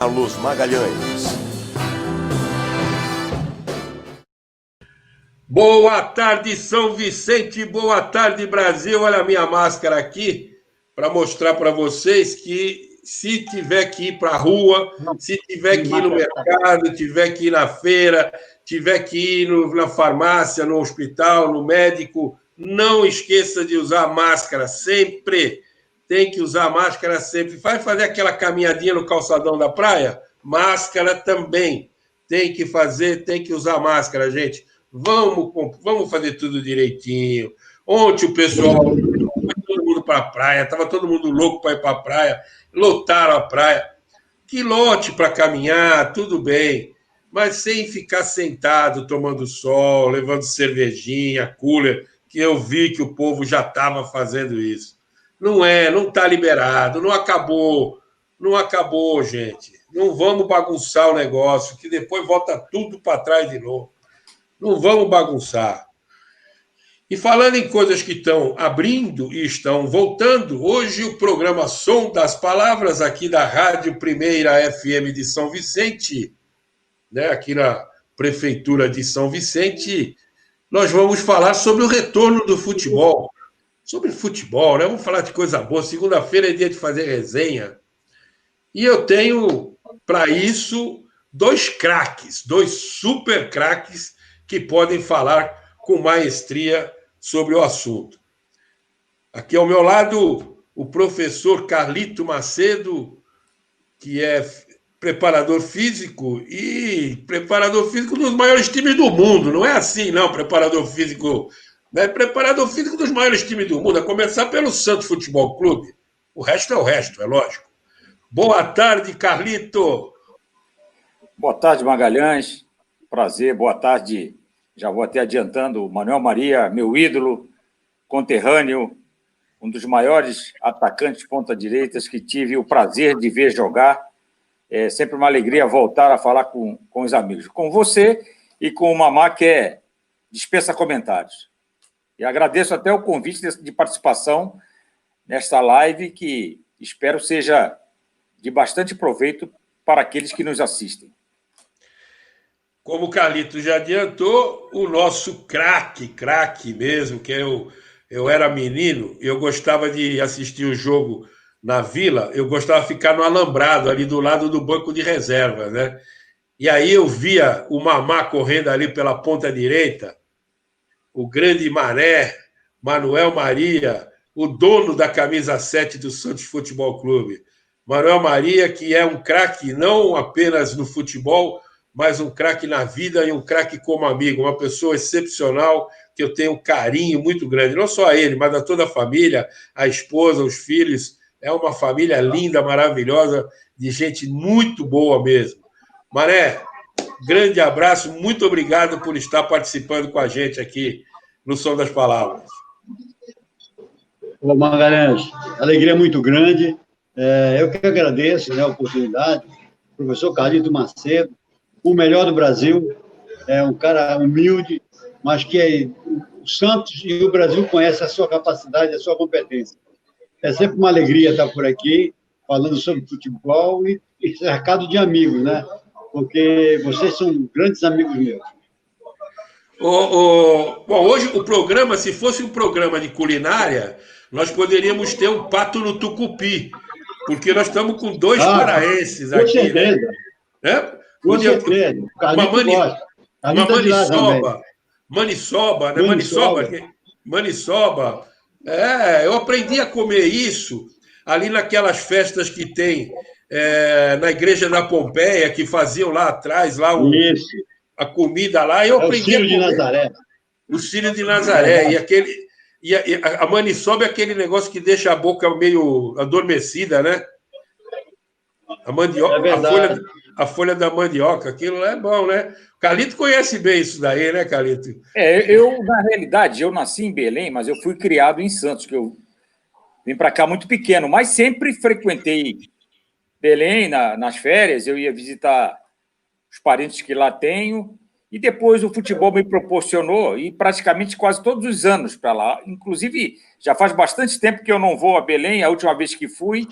Carlos Magalhães. Boa tarde, São Vicente, boa tarde, Brasil. Olha a minha máscara aqui para mostrar para vocês que se tiver que ir para a rua, se tiver que ir no mercado, tiver que ir na feira, tiver que ir na farmácia, no hospital, no médico, não esqueça de usar máscara sempre. Tem que usar máscara sempre. Vai fazer aquela caminhadinha no calçadão da praia? Máscara também. Tem que fazer, tem que usar máscara, gente. Vamos fazer tudo direitinho. Ontem o pessoal foi todo mundo para a praia, estava todo mundo louco para ir para a praia, lotaram a praia. Que lote para caminhar, tudo bem, mas sem ficar sentado, tomando sol, levando cervejinha, cooler, que eu vi que o povo já estava fazendo isso. Não está liberado, não acabou, gente. Não vamos bagunçar o negócio, que depois volta tudo para trás de novo. Não vamos bagunçar. E falando em coisas que estão abrindo e estão voltando, hoje o programa Som das Palavras, aqui da Rádio Primeira FM de São Vicente, né, aqui na Prefeitura de São Vicente, nós vamos falar sobre o retorno do futebol. Sobre futebol, né? Vamos falar de coisa boa. Segunda-feira é dia de fazer resenha. E eu tenho, para isso, dois craques, dois super craques que podem falar com maestria sobre o assunto. Aqui ao meu lado, o professor Carlito Macedo, que é preparador físico dos maiores times do mundo. Não é assim, não, preparador físico. Não é preparador físico dos maiores times do mundo, a começar pelo Santos Futebol Clube. O resto, é lógico. Boa tarde, Carlito. Boa tarde, Magalhães. Prazer, boa tarde. Já vou até adiantando, Manuel Maria, meu ídolo, conterrâneo, um dos maiores atacantes ponta-direitas que tive o prazer de ver jogar. É sempre uma alegria voltar a falar com os amigos. Com você e com o Mamá, que dispensa comentários. E agradeço até o convite de participação nesta live, que espero seja de bastante proveito para aqueles que nos assistem. Como o Carlito já adiantou, o nosso craque mesmo, que eu era menino, eu gostava de assistir o jogo na Vila, eu gostava de ficar no alambrado, ali do lado do banco de reserva, né? E aí eu via o Mamá correndo ali pela ponta direita, o grande Mané, Manuel Maria, o dono da camisa 7 do Santos Futebol Clube. Manuel Maria, que é um craque não apenas no futebol, mas um craque na vida e um craque como amigo, uma pessoa excepcional que eu tenho um carinho muito grande, não só a ele, mas a toda a família, a esposa, os filhos. É uma família linda, maravilhosa, de gente muito boa mesmo. Mané, grande abraço, muito obrigado por estar participando com a gente aqui no Som das Palavras. Ô, Magalhães, alegria muito grande. Eu que agradeço, né, a oportunidade. Professor Carlito Macedo, o melhor do Brasil, é um cara humilde, mas que o Santos e o Brasil conhecem a sua capacidade, a sua competência. É sempre uma alegria estar por aqui, falando sobre futebol e cercado de amigos, né? Porque vocês são grandes amigos meus. Bom, hoje o programa, se fosse um programa de culinária, nós poderíamos ter um pato no tucupi, porque nós estamos com dois paraenses aqui, certeza. Né? Com certeza. Uma maniçoba, né? Maniçoba. Eu aprendi a comer isso ali naquelas festas que tem na igreja da Pompeia, que faziam lá atrás, a comida lá, eu aprendi a comer. O Círio de Nazaré. O Círio de Nazaré. E a maniçoba é aquele negócio que deixa a boca meio adormecida, né? A mandioca, a folha da mandioca, aquilo lá é bom, né? Carlito conhece bem isso daí, né, Carlito? Na realidade, eu nasci em Belém, mas eu fui criado em Santos, que eu vim para cá muito pequeno, mas sempre frequentei Belém nas férias, eu ia visitar os parentes que lá tenho, e depois o futebol me proporcionou ir praticamente quase todos os anos para lá. Inclusive, já faz bastante tempo que eu não vou a Belém, a última vez que fui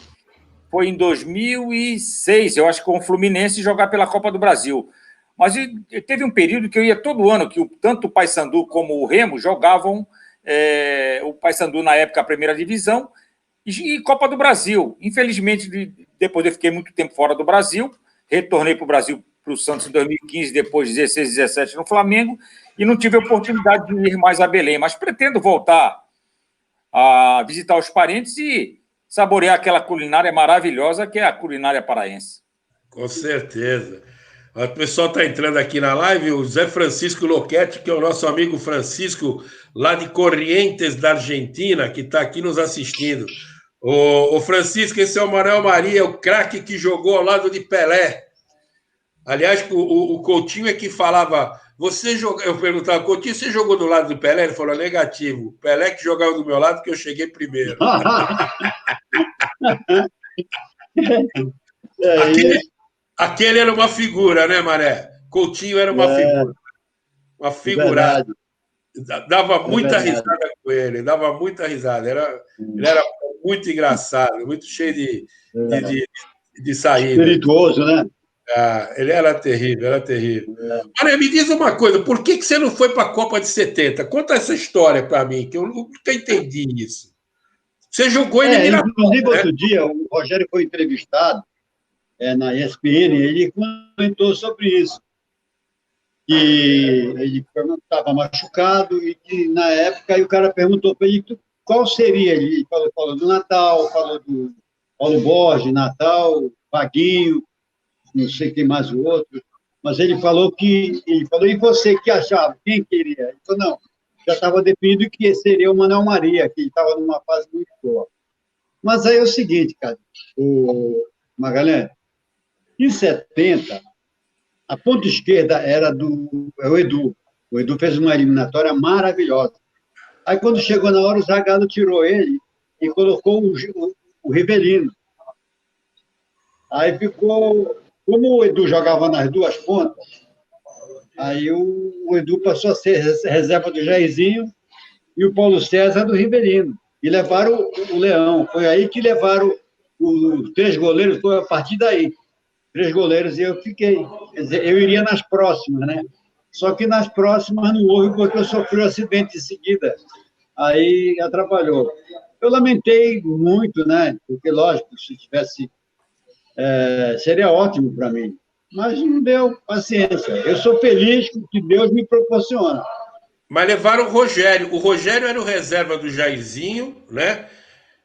foi em 2006, eu acho que com o Fluminense, jogar pela Copa do Brasil. Mas teve um período que eu ia todo ano, que tanto o Paysandu como o Remo jogavam o Paysandu, na época, a primeira divisão, e Copa do Brasil. Infelizmente, depois eu fiquei muito tempo fora do Brasil, retornei para o Brasil, para o Santos em 2015, depois 16, 17 no Flamengo, e não tive a oportunidade de ir mais a Belém, mas pretendo voltar a visitar os parentes e saborear aquela culinária maravilhosa que é a culinária paraense. Com certeza. O pessoal está entrando aqui na live, o Zé Francisco Loquete, que é o nosso amigo Francisco, lá de Corrientes, da Argentina, que está aqui nos assistindo. O Francisco, esse é o Manuel Maria, o craque que jogou ao lado de Pelé. Aliás, o Coutinho é que falava, eu perguntava, Coutinho, você jogou do lado do Pelé? Ele falou, negativo. Pelé que jogava do meu lado, que eu cheguei primeiro. Aquele era uma figura, né, Maré? Coutinho era uma figura. Uma figurada. Dava muita risada com ele, dava muita risada. Ele era muito engraçado, muito cheio de saída. Espirituoso, né? Ele era terrível, era terrível. Olha, me diz uma coisa, por que você não foi para a Copa de 70? Conta essa história para mim, que eu nunca entendi isso. Você jogou em eliminatória, inclusive, né? Outro dia, o Rogério foi entrevistado na ESPN, ele comentou sobre isso. Que ele estava machucado e que, na época, aí o cara perguntou para ele qual seria. Ele falou do Natal, falou do Paulo Borges, Natal, Vaguinho, não sei quem mais o outro, mas ele falou, e você que achava, quem queria? Ele falou, não, já estava definido que seria o Manuel Maria, que estava numa fase muito boa. Mas aí é o seguinte, cara, o Magalhães, em 70, a ponta esquerda era do Edu. O Edu fez uma eliminatória maravilhosa. Aí, quando chegou na hora, o Zagallo tirou ele e colocou o Rivelino. Aí ficou... Como o Edu jogava nas duas pontas, aí o Edu passou a ser reserva do Jairzinho e o Paulo César do Rivelino. E levaram o Leão. Foi aí que levaram os 3 goleiros, foi a partir daí. 3 goleiros e eu fiquei. Quer dizer, eu iria nas próximas, né? Só que nas próximas não houve, porque eu sofri um acidente em seguida. Aí atrapalhou. Eu lamentei muito, né? Porque, lógico, se tivesse... seria ótimo para mim. Mas não deu paciência. Eu sou feliz com o que Deus me proporciona. Mas levaram o Rogério. O Rogério era o reserva do Jairzinho, né?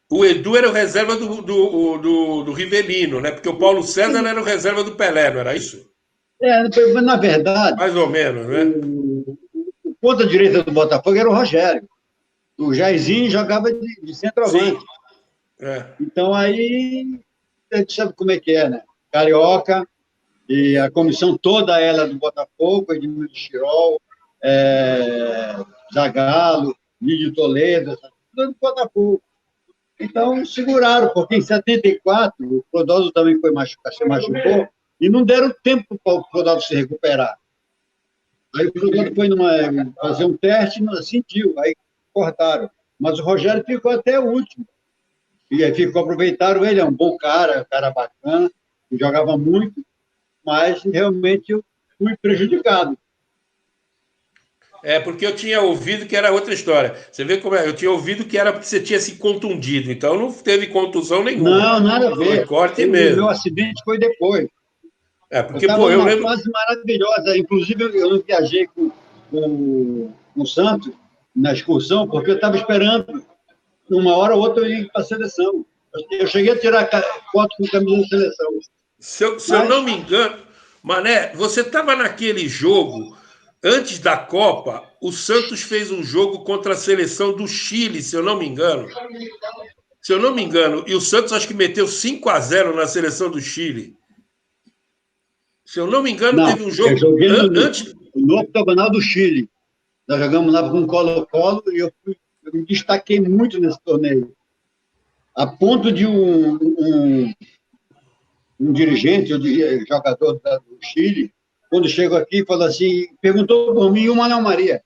O Edu era o reserva do Rivelino, né? Porque o Paulo César era o reserva do Pelé, não era isso? Na verdade... Mais ou menos, né? O ponta-direita do Botafogo era o Rogério. O Jairzinho jogava de centroavante. Então, aí, a gente sabe como é que é, né? Carioca, e a comissão toda ela do Botafogo, Edmundo Chirol, Zagallo, Lídio Toledo, tudo do Botafogo. Então, seguraram, porque em 74, o Clodoaldo também se machucou, e não deram tempo para o Clodoaldo se recuperar. Aí o Clodoaldo foi fazer um teste e não sentiu, aí cortaram. Mas o Rogério ficou até o último. E aí aproveitaram ele, é um bom cara bacana, jogava muito, mas realmente eu fui prejudicado. Porque eu tinha ouvido que era outra história. Você vê como é? Eu tinha ouvido que era porque você tinha se contundido, então não teve contusão nenhuma. Não, nada a ver. Foi corte mesmo. O meu acidente foi depois. Porque, eu lembro... fase maravilhosa. Inclusive, eu não viajei com o Santos na excursão, porque eu estava esperando. Uma hora ou outra eu ia para a seleção. Eu cheguei a tirar foto com camisa da seleção. Se eu não me engano, Mané, você estava naquele jogo, antes da Copa, o Santos fez um jogo contra a seleção do Chile, se eu não me engano. E o Santos acho que meteu 5-0 na seleção do Chile. Se eu não me engano, teve um jogo... Eu joguei no octogonal do Chile. Nós jogamos lá com o Colo-Colo e eu me destaquei muito nesse torneio. A ponto de um dirigente, jogador do Chile, quando chegou aqui, falou assim, perguntou por mim o Manuel Maria.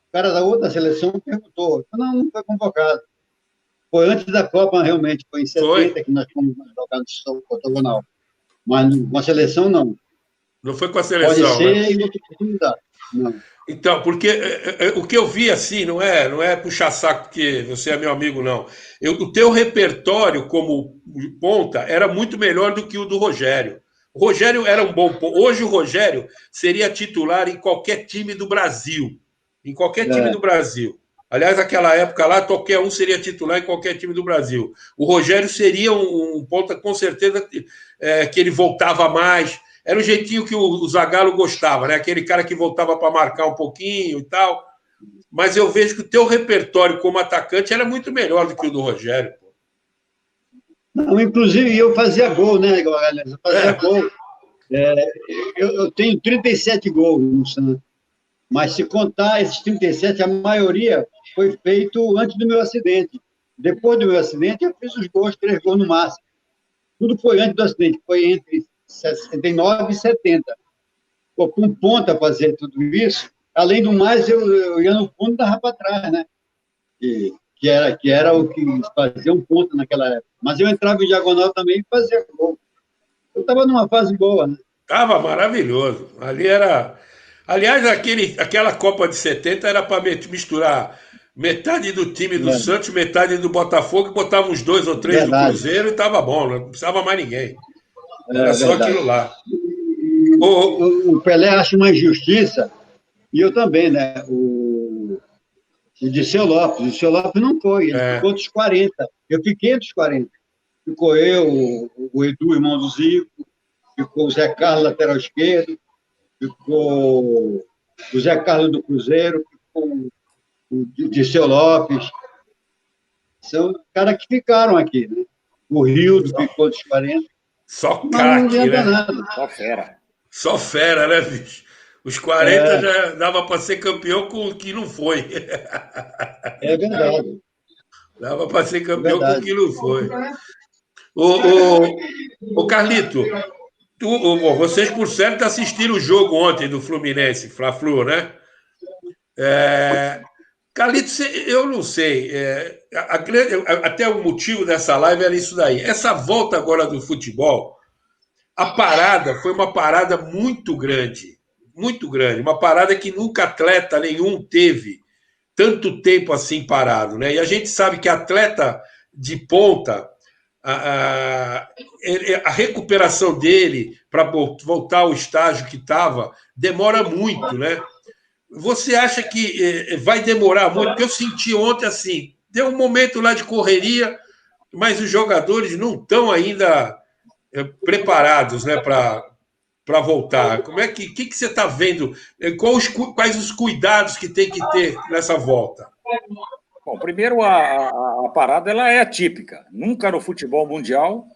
O cara da outra seleção perguntou. Não foi convocado. Foi antes da Copa, realmente. Foi em 70 que nós fomos jogar no octogonal. Mas com a seleção, não. Não foi com a seleção, pode ser né? em outra oportunidade. Não. Então, porque o que eu vi assim, não é puxar saco porque você é meu amigo, não. O teu repertório como ponta era muito melhor do que o do Rogério. O Rogério era um bom ponta. Hoje o Rogério seria titular em qualquer time do Brasil. Em qualquer time do Brasil. Aliás, naquela época lá, qualquer um seria titular em qualquer time do Brasil. O Rogério seria um ponta, com certeza, que ele voltava mais. Era o jeitinho que o Zagallo gostava, né? Aquele cara que voltava para marcar um pouquinho e tal. Mas eu vejo que o teu repertório como atacante era muito melhor do que o do Rogério. Pô. Não, inclusive, eu fazia gol, né, galera? Eu fazia gol. Eu tenho 37 gols no Santos. Mas se contar esses 37, a maioria foi feito antes do meu acidente. Depois do meu acidente, eu fiz os gols, 3 gols no máximo. Tudo foi antes do acidente, foi entre 69 e 70. Pô, com ponta fazer tudo isso, além do mais, eu ia no fundo e dava para trás, né? Que era o que fazia um ponta naquela época. Mas eu entrava em diagonal também e fazia gol. Eu estava numa fase boa, né? Estava maravilhoso. Ali era... Aliás, aquela Copa de 70 era para misturar metade do time do Santos, metade do Botafogo, e botava uns 2 ou 3 do Cruzeiro e estava bom, não precisava mais ninguém. Era só aquilo lá. O Pelé acha uma injustiça, e eu também, né? O Dirceu Lopes. O Dirceu Lopes não foi, ele ficou dos 40. Eu fiquei dos 40. Ficou eu, o Edu, irmão do Zico, ficou o Zé Carlos, lateral esquerdo, ficou o Zé Carlos do Cruzeiro, ficou o Dirceu Lopes. São caras que ficaram aqui, né? O Rildo ficou dos 40. Só craque, né? Nada. Só fera. Só fera, né, bicho? Os 40 já dava para ser campeão com o que não foi. É verdade. Dava para ser campeão com o que não foi. O Carlito, vocês, por certo, assistiram o jogo ontem do Fluminense, Fla-Flu, né? Carlito, eu não sei. Até o motivo dessa live era isso daí. Essa volta agora do futebol, a parada foi uma parada muito grande. Muito grande. Uma parada que nunca atleta nenhum teve tanto tempo assim parado, né? E a gente sabe que atleta de ponta, a recuperação dele para voltar ao estágio que estava demora muito, né? Você acha que vai demorar muito? Porque eu senti ontem assim, deu um momento lá de correria, mas os jogadores não estão ainda preparados, né, para voltar. Como é que você está vendo? Quais os cuidados que tem que ter nessa volta? Bom, primeiro, a parada ela é atípica. Nunca no futebol mundial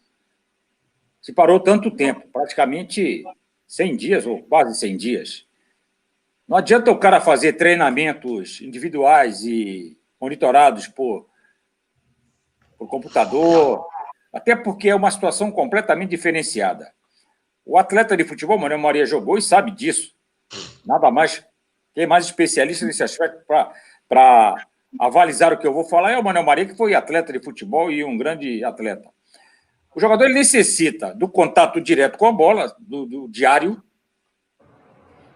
se parou tanto tempo, praticamente 100 dias, ou quase 100 dias. Não adianta o cara fazer treinamentos individuais e monitorados por computador, até porque é uma situação completamente diferenciada. O atleta de futebol, Manuel Maria, jogou e sabe disso. Nada mais, quem é mais especialista nesse aspecto para avalizar o que eu vou falar é o Manuel Maria, que foi atleta de futebol e um grande atleta. O jogador ele necessita do contato direto com a bola, do diário,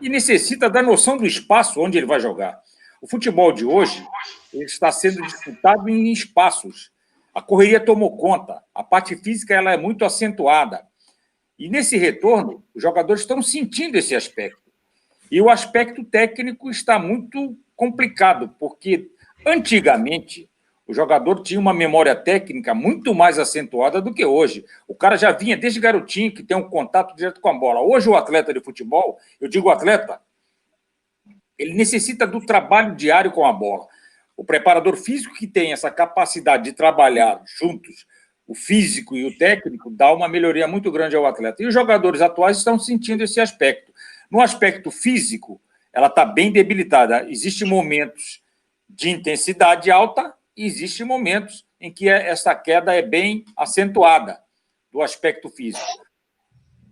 e necessita da noção do espaço onde ele vai jogar. O futebol de hoje ele está sendo disputado em espaços. A correria tomou conta, a parte física ela é muito acentuada. E nesse retorno, os jogadores estão sentindo esse aspecto. E o aspecto técnico está muito complicado, porque antigamente o jogador tinha uma memória técnica muito mais acentuada do que hoje. O cara já vinha desde garotinho, que tem um contato direto com a bola. Hoje o atleta de futebol, eu digo atleta, ele necessita do trabalho diário com a bola. O preparador físico que tem essa capacidade de trabalhar juntos, o físico e o técnico, dá uma melhoria muito grande ao atleta. E os jogadores atuais estão sentindo esse aspecto. No aspecto físico, ela está bem debilitada. Existem momentos de intensidade alta e existem momentos em que essa queda é bem acentuada do aspecto físico.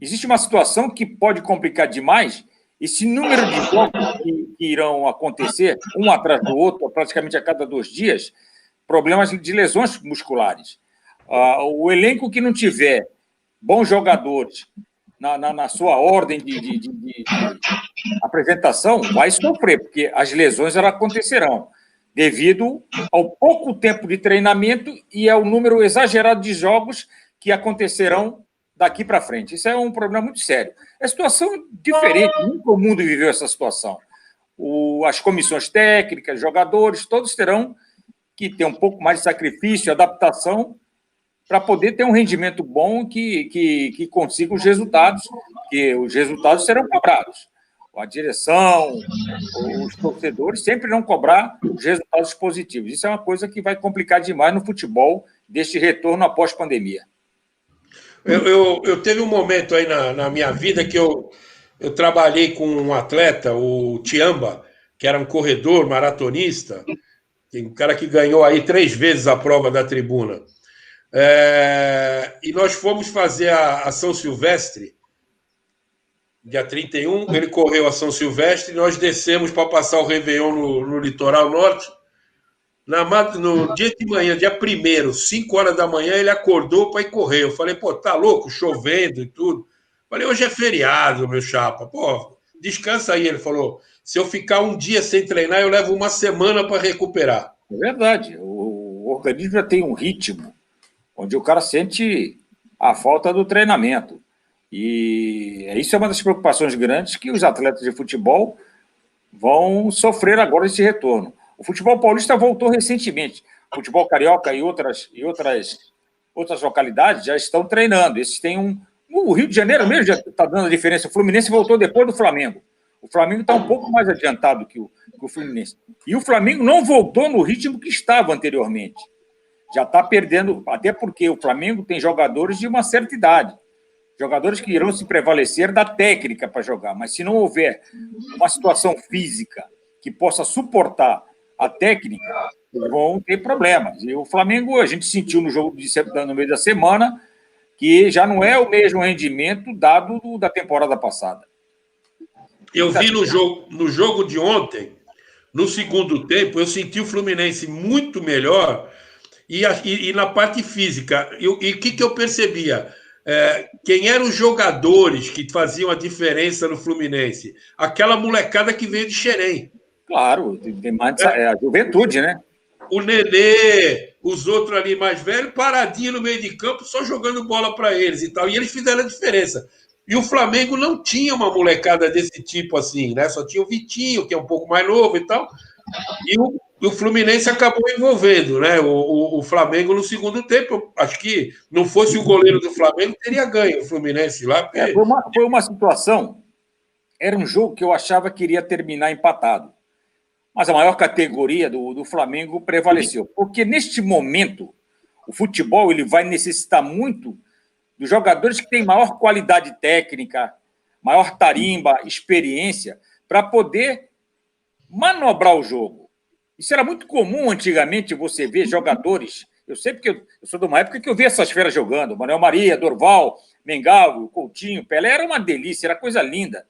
Existe uma situação que pode complicar demais. Esse número de jogos que irão acontecer, um atrás do outro, praticamente a cada 2 dias, problemas de lesões musculares. O elenco que não tiver bons jogadores na sua ordem de apresentação vai sofrer, porque as lesões elas acontecerão devido ao pouco tempo de treinamento e ao número exagerado de jogos que acontecerão daqui para frente. Isso é um problema muito sério. É situação diferente, nunca o mundo viveu essa situação. As comissões técnicas, jogadores, todos terão que ter um pouco mais de sacrifício, adaptação, para poder ter um rendimento bom que consiga os resultados, que os resultados serão cobrados. A direção, os torcedores sempre irão cobrar os resultados positivos. Isso é uma coisa que vai complicar demais no futebol deste retorno após pandemia. Eu teve um momento aí na minha vida que eu trabalhei com um atleta, o Tiamba, que era um corredor, maratonista, um cara que ganhou aí 3 vezes a prova da tribuna. E nós fomos fazer a São Silvestre, dia 31, ele correu a São Silvestre, e nós descemos para passar o Réveillon no litoral norte. No dia de manhã, dia 1º, 5 horas da manhã, ele acordou para ir correr. Eu falei, pô, tá louco, chovendo e tudo. Falei, hoje é feriado, meu chapa. Pô, descansa aí. Ele falou, se eu ficar um dia sem treinar, eu levo uma semana para recuperar. É verdade. O organismo já tem um ritmo onde o cara sente a falta do treinamento. E isso é uma das preocupações grandes que os atletas de futebol vão sofrer agora esse retorno. O futebol paulista voltou recentemente. O futebol carioca e outras localidades já estão treinando. Esses têm o Rio de Janeiro mesmo já está dando a diferença. O Fluminense voltou depois do Flamengo. O Flamengo está um pouco mais adiantado que o Fluminense. E o Flamengo não voltou no ritmo que estava anteriormente. Já está perdendo, até porque o Flamengo tem jogadores de uma certa idade. Jogadores que irão se prevalecer da técnica para jogar. Mas se não houver uma situação física que possa suportar a técnica, vão ter problemas. E o Flamengo, a gente sentiu no jogo no meio da semana que já não é o mesmo rendimento dado da temporada passada. Eu vi no jogo de ontem, no segundo tempo, eu senti o Fluminense muito melhor e na parte física. E o que eu percebia? Quem eram os jogadores que faziam a diferença no Fluminense? Aquela molecada que veio de Xerém. Claro, tem mais a juventude, né? O Nenê, os outros ali mais velhos, paradinho no meio de campo, só jogando bola para eles e tal. E eles fizeram a diferença. E o Flamengo não tinha uma molecada desse tipo assim, né? Só tinha o Vitinho, que é um pouco mais novo e tal. E o Fluminense acabou envolvendo, né? O Flamengo no segundo tempo. Acho que não fosse o goleiro do Flamengo, teria ganho o Fluminense lá. Porque... Foi uma situação. Era um jogo que eu achava que iria terminar empatado. Mas a maior categoria do Flamengo prevaleceu. Porque neste momento, o futebol ele vai necessitar muito dos jogadores que têm maior qualidade técnica, maior tarimba, experiência, para poder manobrar o jogo. Isso era muito comum antigamente, você ver jogadores... Eu sei porque eu sou de uma época que eu vi essas feras jogando. Manuel Maria, Dorval, Mengal, Coutinho, Pelé. Era uma delícia, era coisa linda.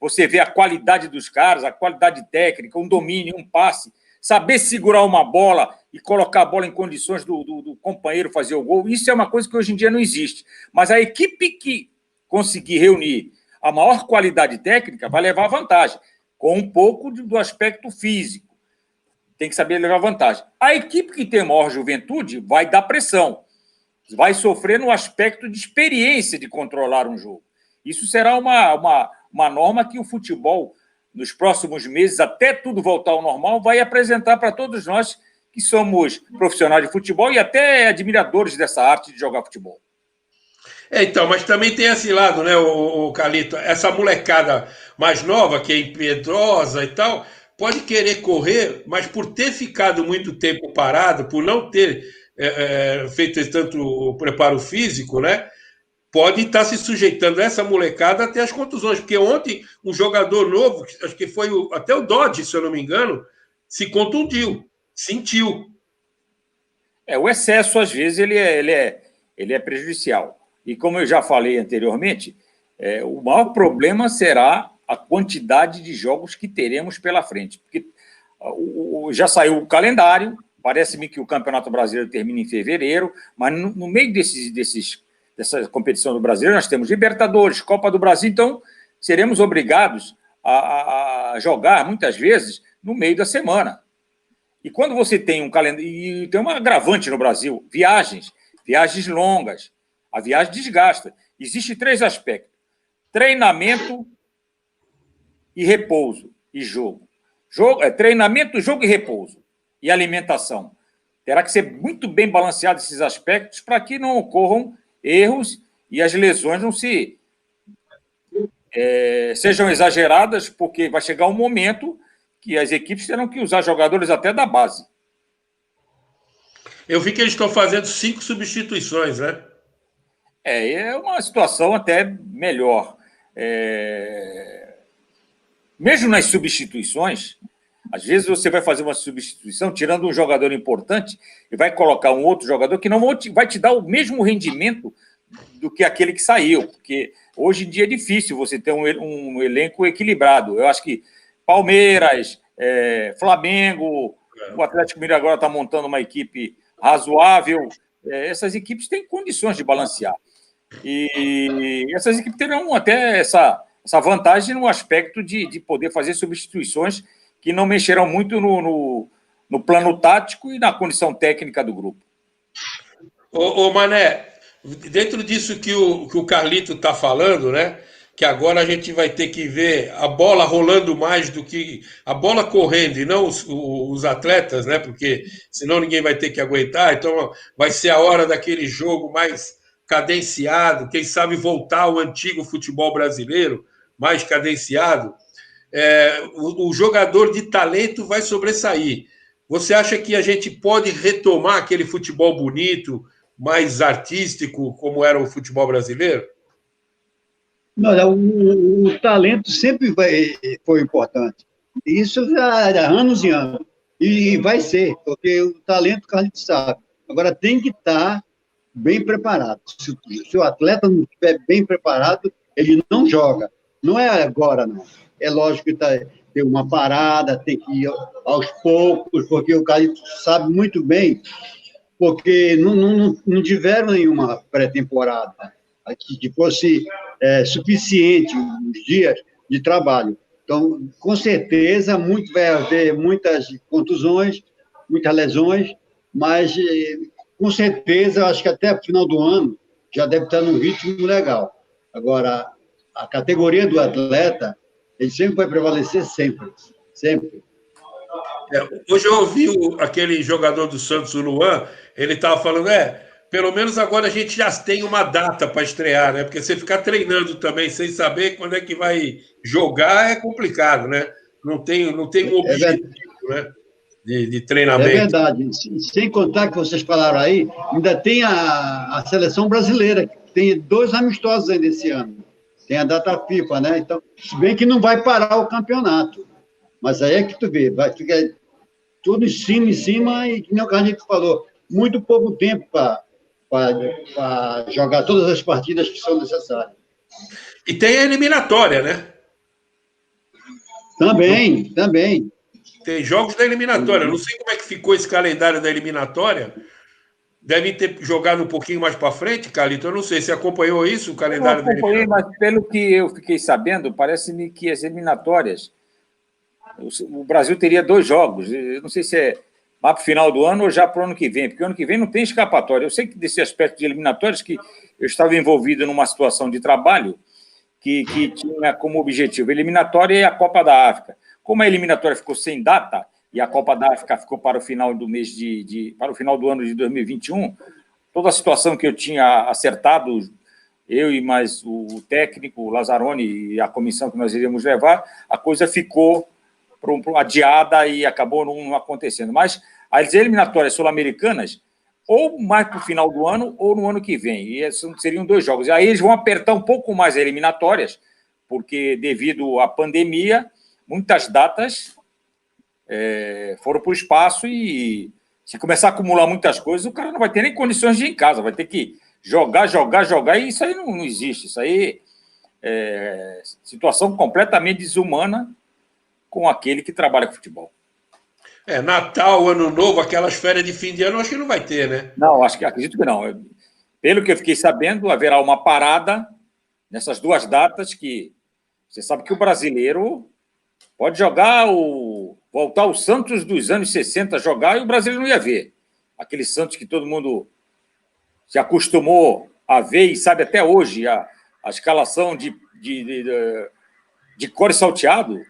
Você vê a qualidade dos caras, a qualidade técnica, um domínio, um passe, saber segurar uma bola e colocar a bola em condições do companheiro fazer o gol. Isso é uma coisa que hoje em dia não existe. Mas a equipe que conseguir reunir a maior qualidade técnica vai levar vantagem, com um pouco do aspecto físico. Tem que saber levar vantagem. A equipe que tem maior juventude vai dar pressão, vai sofrer no aspecto de experiência de controlar um jogo. Isso será uma norma que o futebol, nos próximos meses, até tudo voltar ao normal, vai apresentar para todos nós que somos profissionais de futebol e até admiradores dessa arte de jogar futebol. Então, mas também tem esse lado, né, o Carlito? Essa molecada mais nova, que é impiedosa e tal, pode querer correr, mas por ter ficado muito tempo parado, por não ter feito tanto preparo físico, né? Pode estar se sujeitando essa molecada até as contusões. Porque ontem, um jogador novo, acho que foi até o Dodge, se eu não me engano, se contundiu, sentiu. O excesso, às vezes, ele é prejudicial. E como eu já falei anteriormente, o maior problema será a quantidade de jogos que teremos pela frente. Porque já saiu o calendário, Parece-me que o Campeonato Brasileiro termina em fevereiro, mas no meio dessa competição do Brasileiro, nós temos Libertadores, Copa do Brasil, então seremos obrigados a jogar, muitas vezes, no meio da semana. E quando você tem um calendário... E tem um agravante no Brasil, viagens longas. A viagem desgasta. Existem 3 aspectos: treinamento e repouso e jogo. Treinamento, jogo e repouso. E alimentação. Terá que ser muito bem balanceado esses aspectos para que não ocorram erros e as lesões não sejam exageradas, porque vai chegar um momento que as equipes terão que usar jogadores até da base. Eu vi que eles estão fazendo 5 substituições, né? É uma situação até melhor. Mesmo nas substituições, às vezes você vai fazer uma substituição tirando um jogador importante e vai colocar um outro jogador que não vai te dar o mesmo rendimento do que aquele que saiu, porque hoje em dia é difícil você ter um elenco equilibrado. Eu acho que Palmeiras, Flamengo, o Atlético Mineiro agora está montando uma equipe razoável. Essas equipes têm condições de balancear. E essas equipes terão até essa vantagem no aspecto de poder fazer substituições que não mexerão muito no plano tático e na condição técnica do grupo. Ô Mané, dentro disso que o Carlito está falando, né? Que agora a gente vai ter que ver a bola rolando mais do que a bola correndo e não os atletas, né? Porque senão ninguém vai ter que aguentar. Então vai ser a hora daquele jogo mais cadenciado, quem sabe voltar ao antigo futebol brasileiro, mais cadenciado. O jogador de talento vai sobressair. Você acha que a gente pode retomar aquele futebol bonito, mais artístico, como era o futebol brasileiro? Olha, o talento sempre foi importante. Isso já há anos e anos. E vai ser, porque o talento, a gente sabe. Agora, tem que estar bem preparado. Se o atleta não estiver bem preparado, ele não joga. Não é agora, não. É lógico que tem uma parada, tem que ir aos poucos, porque o Carlito sabe muito bem, porque não tiveram nenhuma pré-temporada que fosse suficiente os dias de trabalho. Então, com certeza, vai haver muitas contusões, muitas lesões, mas, com certeza, acho que até o final do ano já deve estar num ritmo legal. Agora, a categoria do atleta, ele sempre vai prevalecer, sempre. Sempre. Hoje eu ouvi aquele jogador do Santos, o Luan, ele estava falando, pelo menos agora a gente já tem uma data para estrear, né? Porque você ficar treinando também sem saber quando é que vai jogar é complicado, né? Não tem um objetivo, né? De treinamento. É verdade. Sem contar que vocês falaram aí, ainda tem a seleção brasileira, que tem 2 amistosos ainda esse ano. Tem a data FIFA, né? Então, se bem que não vai parar o campeonato. Mas aí é que tu vê, vai ficar tudo em cima, e que nem o que a gente falou, muito pouco tempo para jogar todas as partidas que são necessárias. E tem a eliminatória, né? Também. Tem jogos da eliminatória. Eu não sei como é que ficou esse calendário da eliminatória. Devem ter jogado um pouquinho mais para frente, Carlito. Eu não sei. Você acompanhou isso, o calendário da eliminatória? Mas pelo que eu fiquei sabendo, parece-me que as eliminatórias... O Brasil teria 2 jogos. Eu não sei se é lá para o final do ano ou já para o ano que vem, porque o ano que vem não tem escapatória. Eu sei que desse aspecto de eliminatórias que eu estava envolvido numa situação de trabalho que tinha como objetivo eliminatória e a Copa da África. Como a eliminatória ficou sem data e a Copa da África ficou para o final do mês para o final do ano de 2021, toda a situação que eu tinha acertado, eu e mais o técnico, o Lazzaroni, e a comissão que nós iríamos levar, a coisa ficou adiada e acabou não acontecendo. Mas as eliminatórias sul-americanas, ou mais para o final do ano, ou no ano que vem. E seriam 2 jogos. E aí eles vão apertar um pouco mais as eliminatórias, porque, devido à pandemia, muitas datas foram para o espaço e, se começar a acumular muitas coisas, o cara não vai ter nem condições de ir em casa, vai ter que jogar, e isso aí não existe. Isso aí é situação completamente desumana com aquele que trabalha com futebol. Natal, Ano Novo, aquelas férias de fim de ano, acho que não vai ter, né? Não, acredito que não. Pelo que eu fiquei sabendo, haverá uma parada nessas duas datas que você sabe que o brasileiro pode voltar ao Santos dos anos 60 jogar e o brasileiro não ia ver. Aquele Santos que todo mundo se acostumou a ver e sabe até hoje a escalação de cor e salteado,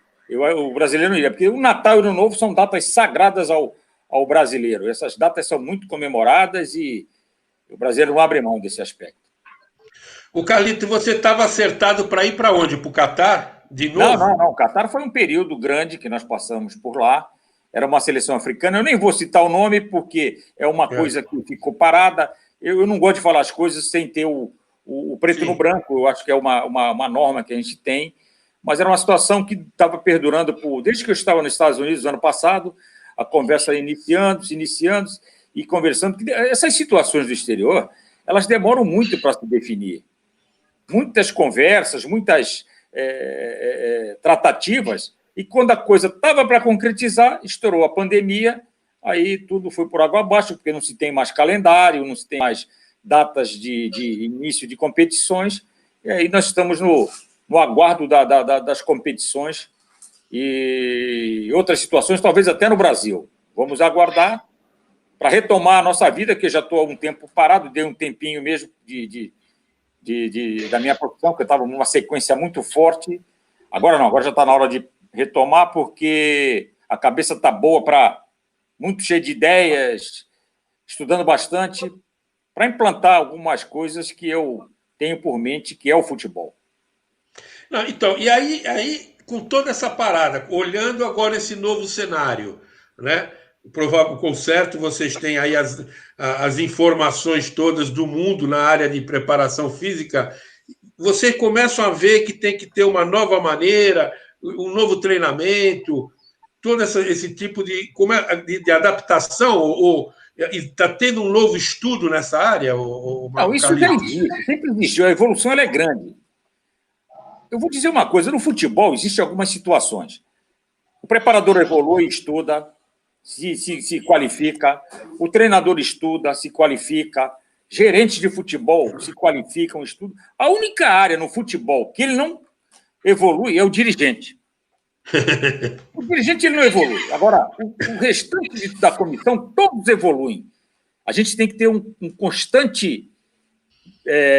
o brasileiro não iria, porque o Natal e o Ano Novo são datas sagradas ao brasileiro. Essas datas são muito comemoradas e o brasileiro não abre mão desse aspecto. O Carlito, você estava acertado para ir para onde? Para o Catar? De novo? Não. O Catar foi um período grande que nós passamos por lá. Era uma seleção africana. Eu nem vou citar o nome, porque é uma coisa que ficou parada. Eu não gosto de falar as coisas sem ter o preto Sim. no branco. Eu acho que é uma norma que a gente tem. Mas era uma situação que estava perdurando desde que eu estava nos Estados Unidos no ano passado, a conversa iniciando e conversando. Essas situações do exterior, elas demoram muito para se definir. Muitas conversas, muitas tratativas, e quando a coisa estava para concretizar, estourou a pandemia, aí tudo foi por água abaixo, porque não se tem mais calendário, não se tem mais datas de início de competições, e aí nós estamos no aguardo das competições e outras situações, talvez até no Brasil. Vamos aguardar para retomar a nossa vida, que eu já estou há um tempo parado, dei um tempinho mesmo da minha profissão, que eu estava numa sequência muito forte. Agora não, agora já está na hora de retomar, porque a cabeça está boa muito cheia de ideias, estudando bastante, para implantar algumas coisas que eu tenho por mente, que é o futebol. Não, então, e aí, com toda essa parada, olhando agora esse novo cenário, né? Provável concerto, vocês têm aí as informações todas do mundo na área de preparação física, vocês começam a ver que tem que ter uma nova maneira, um novo treinamento, todo esse tipo de adaptação, ou está tendo um novo estudo nessa área? Não, isso já existe, sempre existiu, a evolução ela é grande. Eu vou dizer uma coisa, no futebol existem algumas situações. O preparador evolui, estuda, se qualifica, o treinador estuda, se qualifica, gerentes de futebol se qualificam, estudam. A única área no futebol que ele não evolui é o dirigente. O dirigente ele não evolui. Agora, o restante da comissão, todos evoluem. A gente tem que ter um constante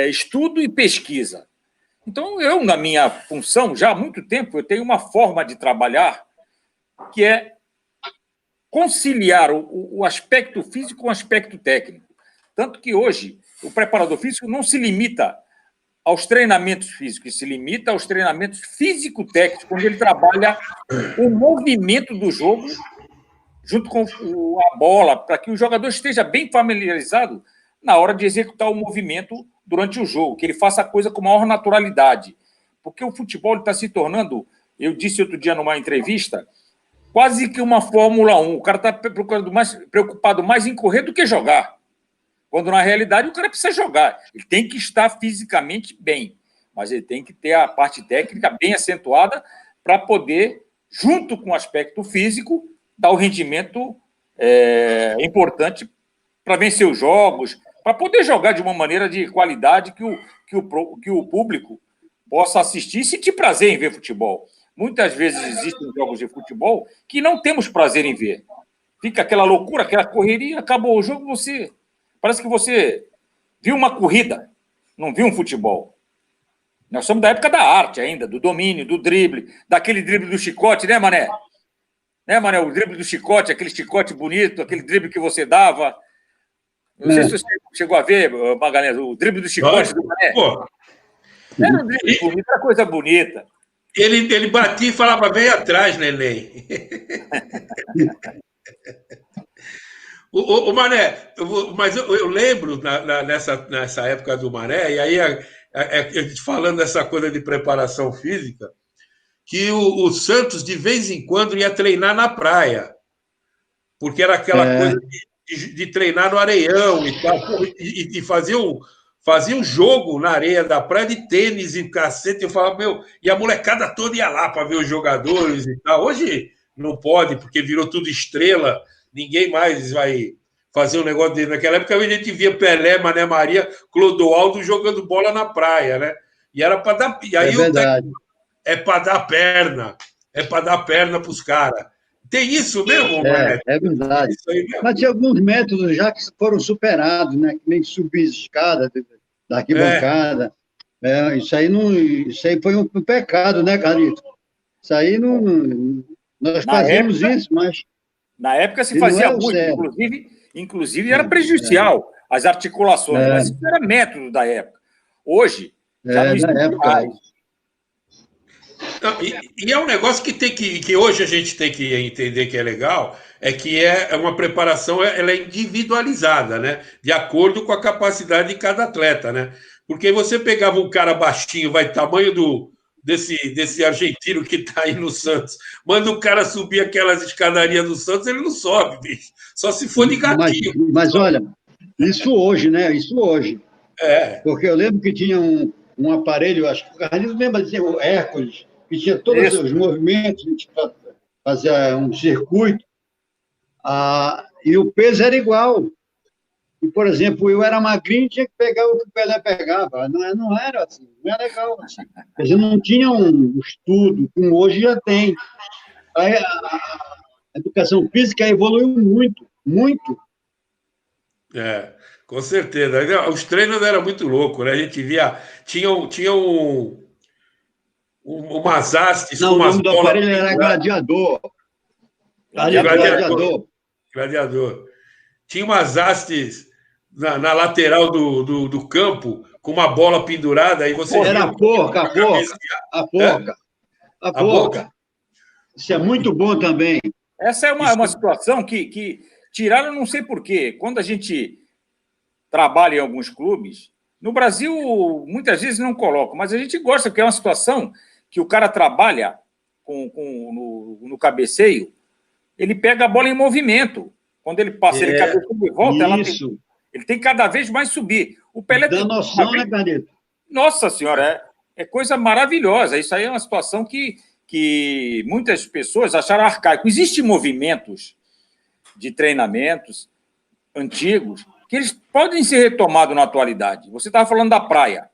estudo e pesquisa. Então, eu, na minha função, já há muito tempo, eu tenho uma forma de trabalhar que é conciliar o aspecto físico com o aspecto técnico. Tanto que hoje o preparador físico não se limita aos treinamentos físicos, se limita aos treinamentos físico-técnicos, quando ele trabalha o movimento do jogo junto com a bola, para que o jogador esteja bem familiarizado na hora de executar o movimento durante o jogo, que ele faça a coisa com maior naturalidade. Porque o futebol está se tornando, eu disse outro dia numa entrevista, quase que uma Fórmula 1. O cara está preocupado mais em correr do que jogar. Quando, na realidade, o cara precisa jogar. Ele tem que estar fisicamente bem, mas ele tem que ter a parte técnica bem acentuada para poder, junto com o aspecto físico, dar o rendimento importante para vencer os jogos, para poder jogar de uma maneira de qualidade que o público possa assistir e sentir prazer em ver futebol. Muitas vezes existem jogos de futebol que não temos prazer em ver. Fica aquela loucura, aquela correria, acabou o jogo, parece que você viu uma corrida, não viu um futebol. Nós somos da época da arte ainda, do domínio, do drible, daquele drible do chicote, né, Mané? Né, Mané? O drible do chicote, aquele chicote bonito, aquele drible que você dava. Não sei se você chegou a ver, Magalhães, o drible do chicote do Mané. Pô. Era um drible bonito, era coisa bonita. Ele batia e falava, vem atrás, neném. O Mané, mas eu lembro nessa época do Mané, e aí falando dessa coisa de preparação física, que o Santos, de vez em quando, ia treinar na praia, porque era aquela coisa de treinar no areião e tal, e fazia um jogo na areia da praia de tênis e cacete, eu falava, e a molecada toda ia lá para ver os jogadores e tal. Hoje não pode, porque virou tudo estrela, ninguém mais vai fazer um negócio dele. Naquela época a gente via Pelé, Mané Maria, Clodoaldo jogando bola na praia, né? E era para dar. E É aí o verdade. para dar perna, para os caras. Tem isso mesmo, Mané? É verdade. Isso aí mesmo? Mas tinha alguns métodos já que foram superados, né? Que nem subir escada da É. arquibancada. Isso aí não, isso aí foi um pecado, né, Carlito? Isso aí não, nós Na fazíamos época, isso, mas na época se não fazia é o muito, certo. inclusive era prejudicial às articulações, É, mas isso era método da época. Hoje, já não na existe época. mais. Não, e é um negócio que hoje a gente tem que entender que é legal, é que é uma preparação, ela é individualizada, né? De acordo com a capacidade de cada atleta, né? Porque você pegava um cara baixinho, vai tamanho desse argentino que está aí no Santos, manda o cara subir aquelas escadarias do Santos, ele não sobe, bicho. Só se for de gatinho. Mas olha, isso hoje, né? Isso hoje. É, Porque eu lembro que tinha um aparelho, acho que o Carlinhos lembra dizer, o Hércules, que tinha todos Isso. os movimentos, a gente fazia um circuito, e o peso era igual. E, por exemplo, eu era magrinho, tinha que pegar o que o Pelé pegava. Não era assim, não era legal assim. Quer dizer, não tinha um estudo, como hoje já tem. A educação física evoluiu muito, muito. é, com certeza. Os treinos eram muito loucos, né? A gente via. Tinha umas hastes com Não, o umas nome do bolas aparelho era penduradas. gladiador. Gladiador. Gladiador. Gladiador. Tinha umas hastes na lateral do campo, com uma bola pendurada, aí você via Era o a porca, a porca, a é, porca, a a boca. porca. Isso é muito bom também. Essa é Isso, uma situação que tiraram, não sei por quê. Quando a gente trabalha em alguns clubes, no Brasil, muitas vezes não colocam, mas a gente gosta, porque é uma situação que o cara trabalha no cabeceio, ele pega a bola em movimento. Quando ele passa, ele cabeceia e volta, Isso. ele tem que cada vez mais subir. O Pelé Dá tem noção, né, Carlito? Nossa Senhora, é coisa maravilhosa. Isso aí é uma situação que muitas pessoas acharam arcaico. Existem movimentos de treinamentos antigos que eles podem ser retomados na atualidade. Você estava falando da praia.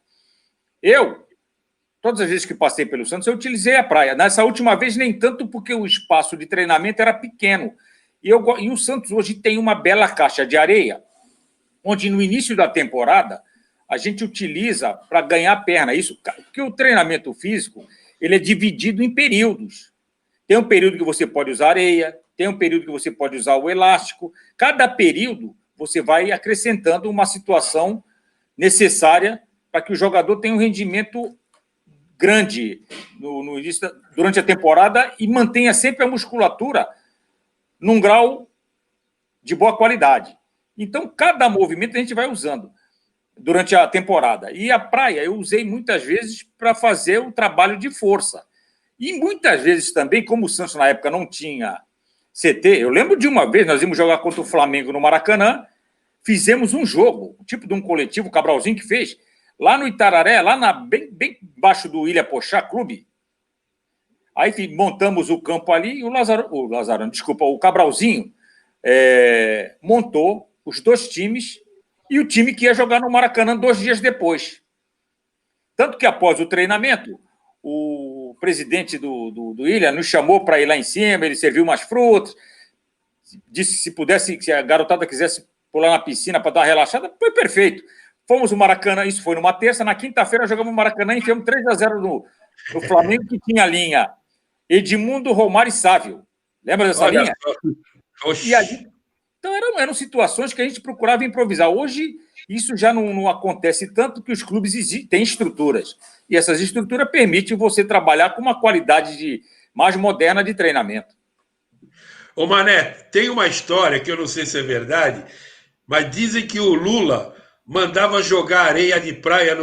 Todas as vezes que passei pelo Santos, eu utilizei a praia. Nessa última vez, nem tanto, porque o espaço de treinamento era pequeno. E o Santos hoje tem uma bela caixa de areia, onde no início da temporada a gente utiliza para ganhar perna. Isso, porque o treinamento físico ele é dividido em períodos. Tem um período que você pode usar areia, tem um período que você pode usar o elástico. Cada período você vai acrescentando uma situação necessária para que o jogador tenha um rendimento grande no início, durante a temporada e mantenha sempre a musculatura num grau de boa qualidade. Então, cada movimento a gente vai usando durante a temporada. E a praia eu usei muitas vezes para fazer o trabalho de força. E muitas vezes também, como o Santos na época não tinha CT, eu lembro de uma vez, nós íamos jogar contra o Flamengo no Maracanã, fizemos um jogo, tipo de um coletivo, o Cabralzinho que fez, lá no Itararé, bem embaixo do Ilha Pochá Clube. Aí montamos o campo ali e o Cabralzinho montou os dois times e o time que ia jogar no Maracanã 2 dias depois. Tanto que após o treinamento, o presidente do Ilha nos chamou para ir lá em cima, ele serviu umas frutas, disse que se a garotada quisesse pular na piscina para dar uma relaxada, foi perfeito. Fomos no Maracanã, isso foi numa terça, na quinta-feira jogamos no Maracanã e enfiamos 3-0 no Flamengo, que tinha a linha Edmundo, Romário e Sávio. Lembra dessa linha? E ali, então eram situações que a gente procurava improvisar. Hoje, isso já não acontece tanto, que os clubes têm estruturas. E essas estruturas permitem você trabalhar com uma qualidade mais moderna de treinamento. Ô Mané, tem uma história que eu não sei se é verdade, mas dizem que o Lula mandava jogar areia de praia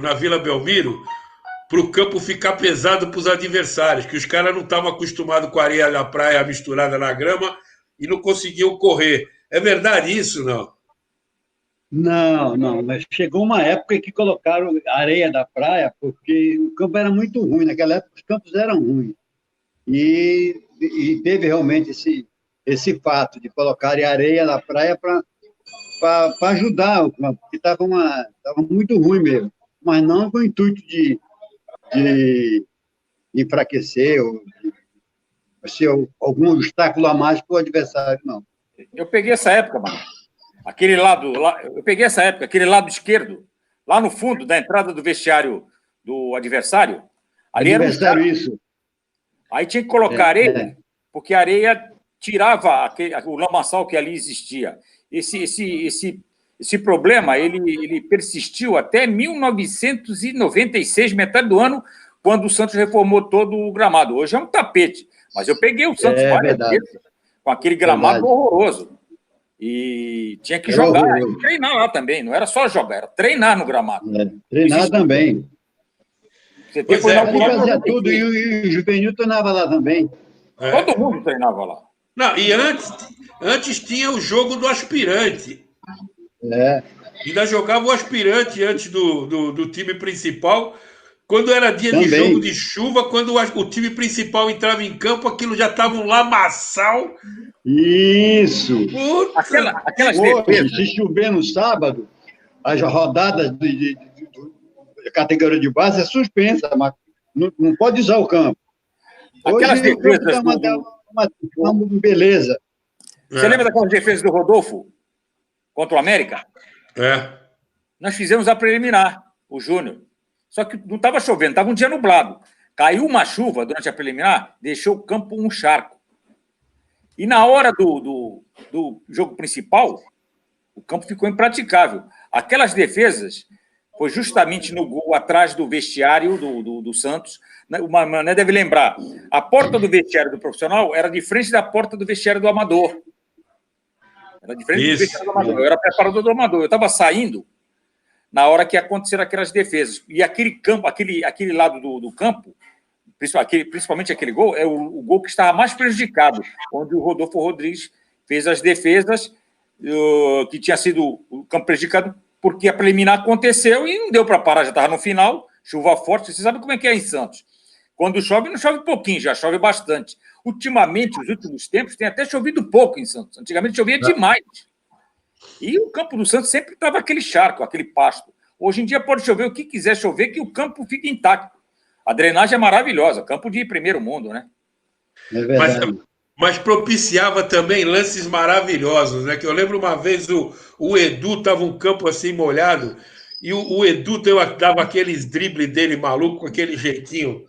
na Vila Belmiro para o campo ficar pesado para os adversários, que os caras não estavam acostumados com a areia da praia misturada na grama e não conseguiam correr. É verdade isso, não? Não, mas chegou uma época que colocaram areia da praia porque o campo era muito ruim. Naquela época os campos eram ruins. e teve realmente esse fato de colocarem areia na praia para ajudar, porque estava muito ruim mesmo, mas não com o intuito de enfraquecer ou ser algum obstáculo a mais para o adversário, não. Eu peguei essa época, mano. Eu peguei essa época, aquele lado esquerdo, lá no fundo da entrada do vestiário do adversário. Ali Adversário, era um... isso. Aí tinha que colocar areia, porque a areia tirava o lamaçal que ali existia. Esse problema, ele persistiu até 1996, metade do ano, quando o Santos reformou todo o gramado. Hoje é um tapete, mas eu peguei o Santos várias vezes, com aquele gramado horroroso. E tinha que jogar e treinar lá também. Não era só jogar, era treinar no gramado. Treinar também. Você ele fazia tudo e o Juvenil treinava lá também. Todo mundo treinava lá. Não, e antes tinha o jogo do aspirante. Ainda jogava o aspirante antes do time principal. Quando era dia de jogo de chuva, quando o time principal entrava em campo, aquilo já estava um lamaçal. Isso! Aquelas defesas. Se chover no sábado, as rodadas de categoria de base é suspensa, mas não pode usar o campo. Aquelas defesas uma beleza. Você lembra daquelas defesas do Rodolfo contra o América? Nós fizemos a preliminar, o Júnior. Só que não estava chovendo, estava um dia nublado. Caiu uma chuva durante a preliminar, deixou o campo um charco. E na hora do jogo principal, o campo ficou impraticável. Aquelas defesas foi justamente no gol atrás do vestiário do Santos. O Mané deve lembrar, a porta do vestiário do profissional era de frente da porta do vestiário do amador. Era de frente do vestiário do amador. Eu era preparador do amador. Eu estava saindo na hora que aconteceram aquelas defesas. E aquele campo, aquele lado do campo, principalmente aquele gol, é o gol que estava mais prejudicado, onde o Rodolfo Rodrigues fez as defesas, que tinha sido o campo prejudicado, porque a preliminar aconteceu e não deu para parar, já estava no final, chuva forte. Você sabe como é que é em Santos. Quando chove, não chove pouquinho, já chove bastante. Ultimamente, nos últimos tempos, tem até chovido pouco em Santos. Antigamente chovia demais. E o campo do Santos sempre estava aquele charco, aquele pasto. Hoje em dia pode chover o que quiser chover, que o campo fica intacto. A drenagem é maravilhosa, campo de primeiro mundo, né? É verdade. Mas propiciava também lances maravilhosos, né? Que eu lembro uma vez o Edu estava um campo assim molhado e o Edu dava aqueles dribles dele maluco, com aquele jeitinho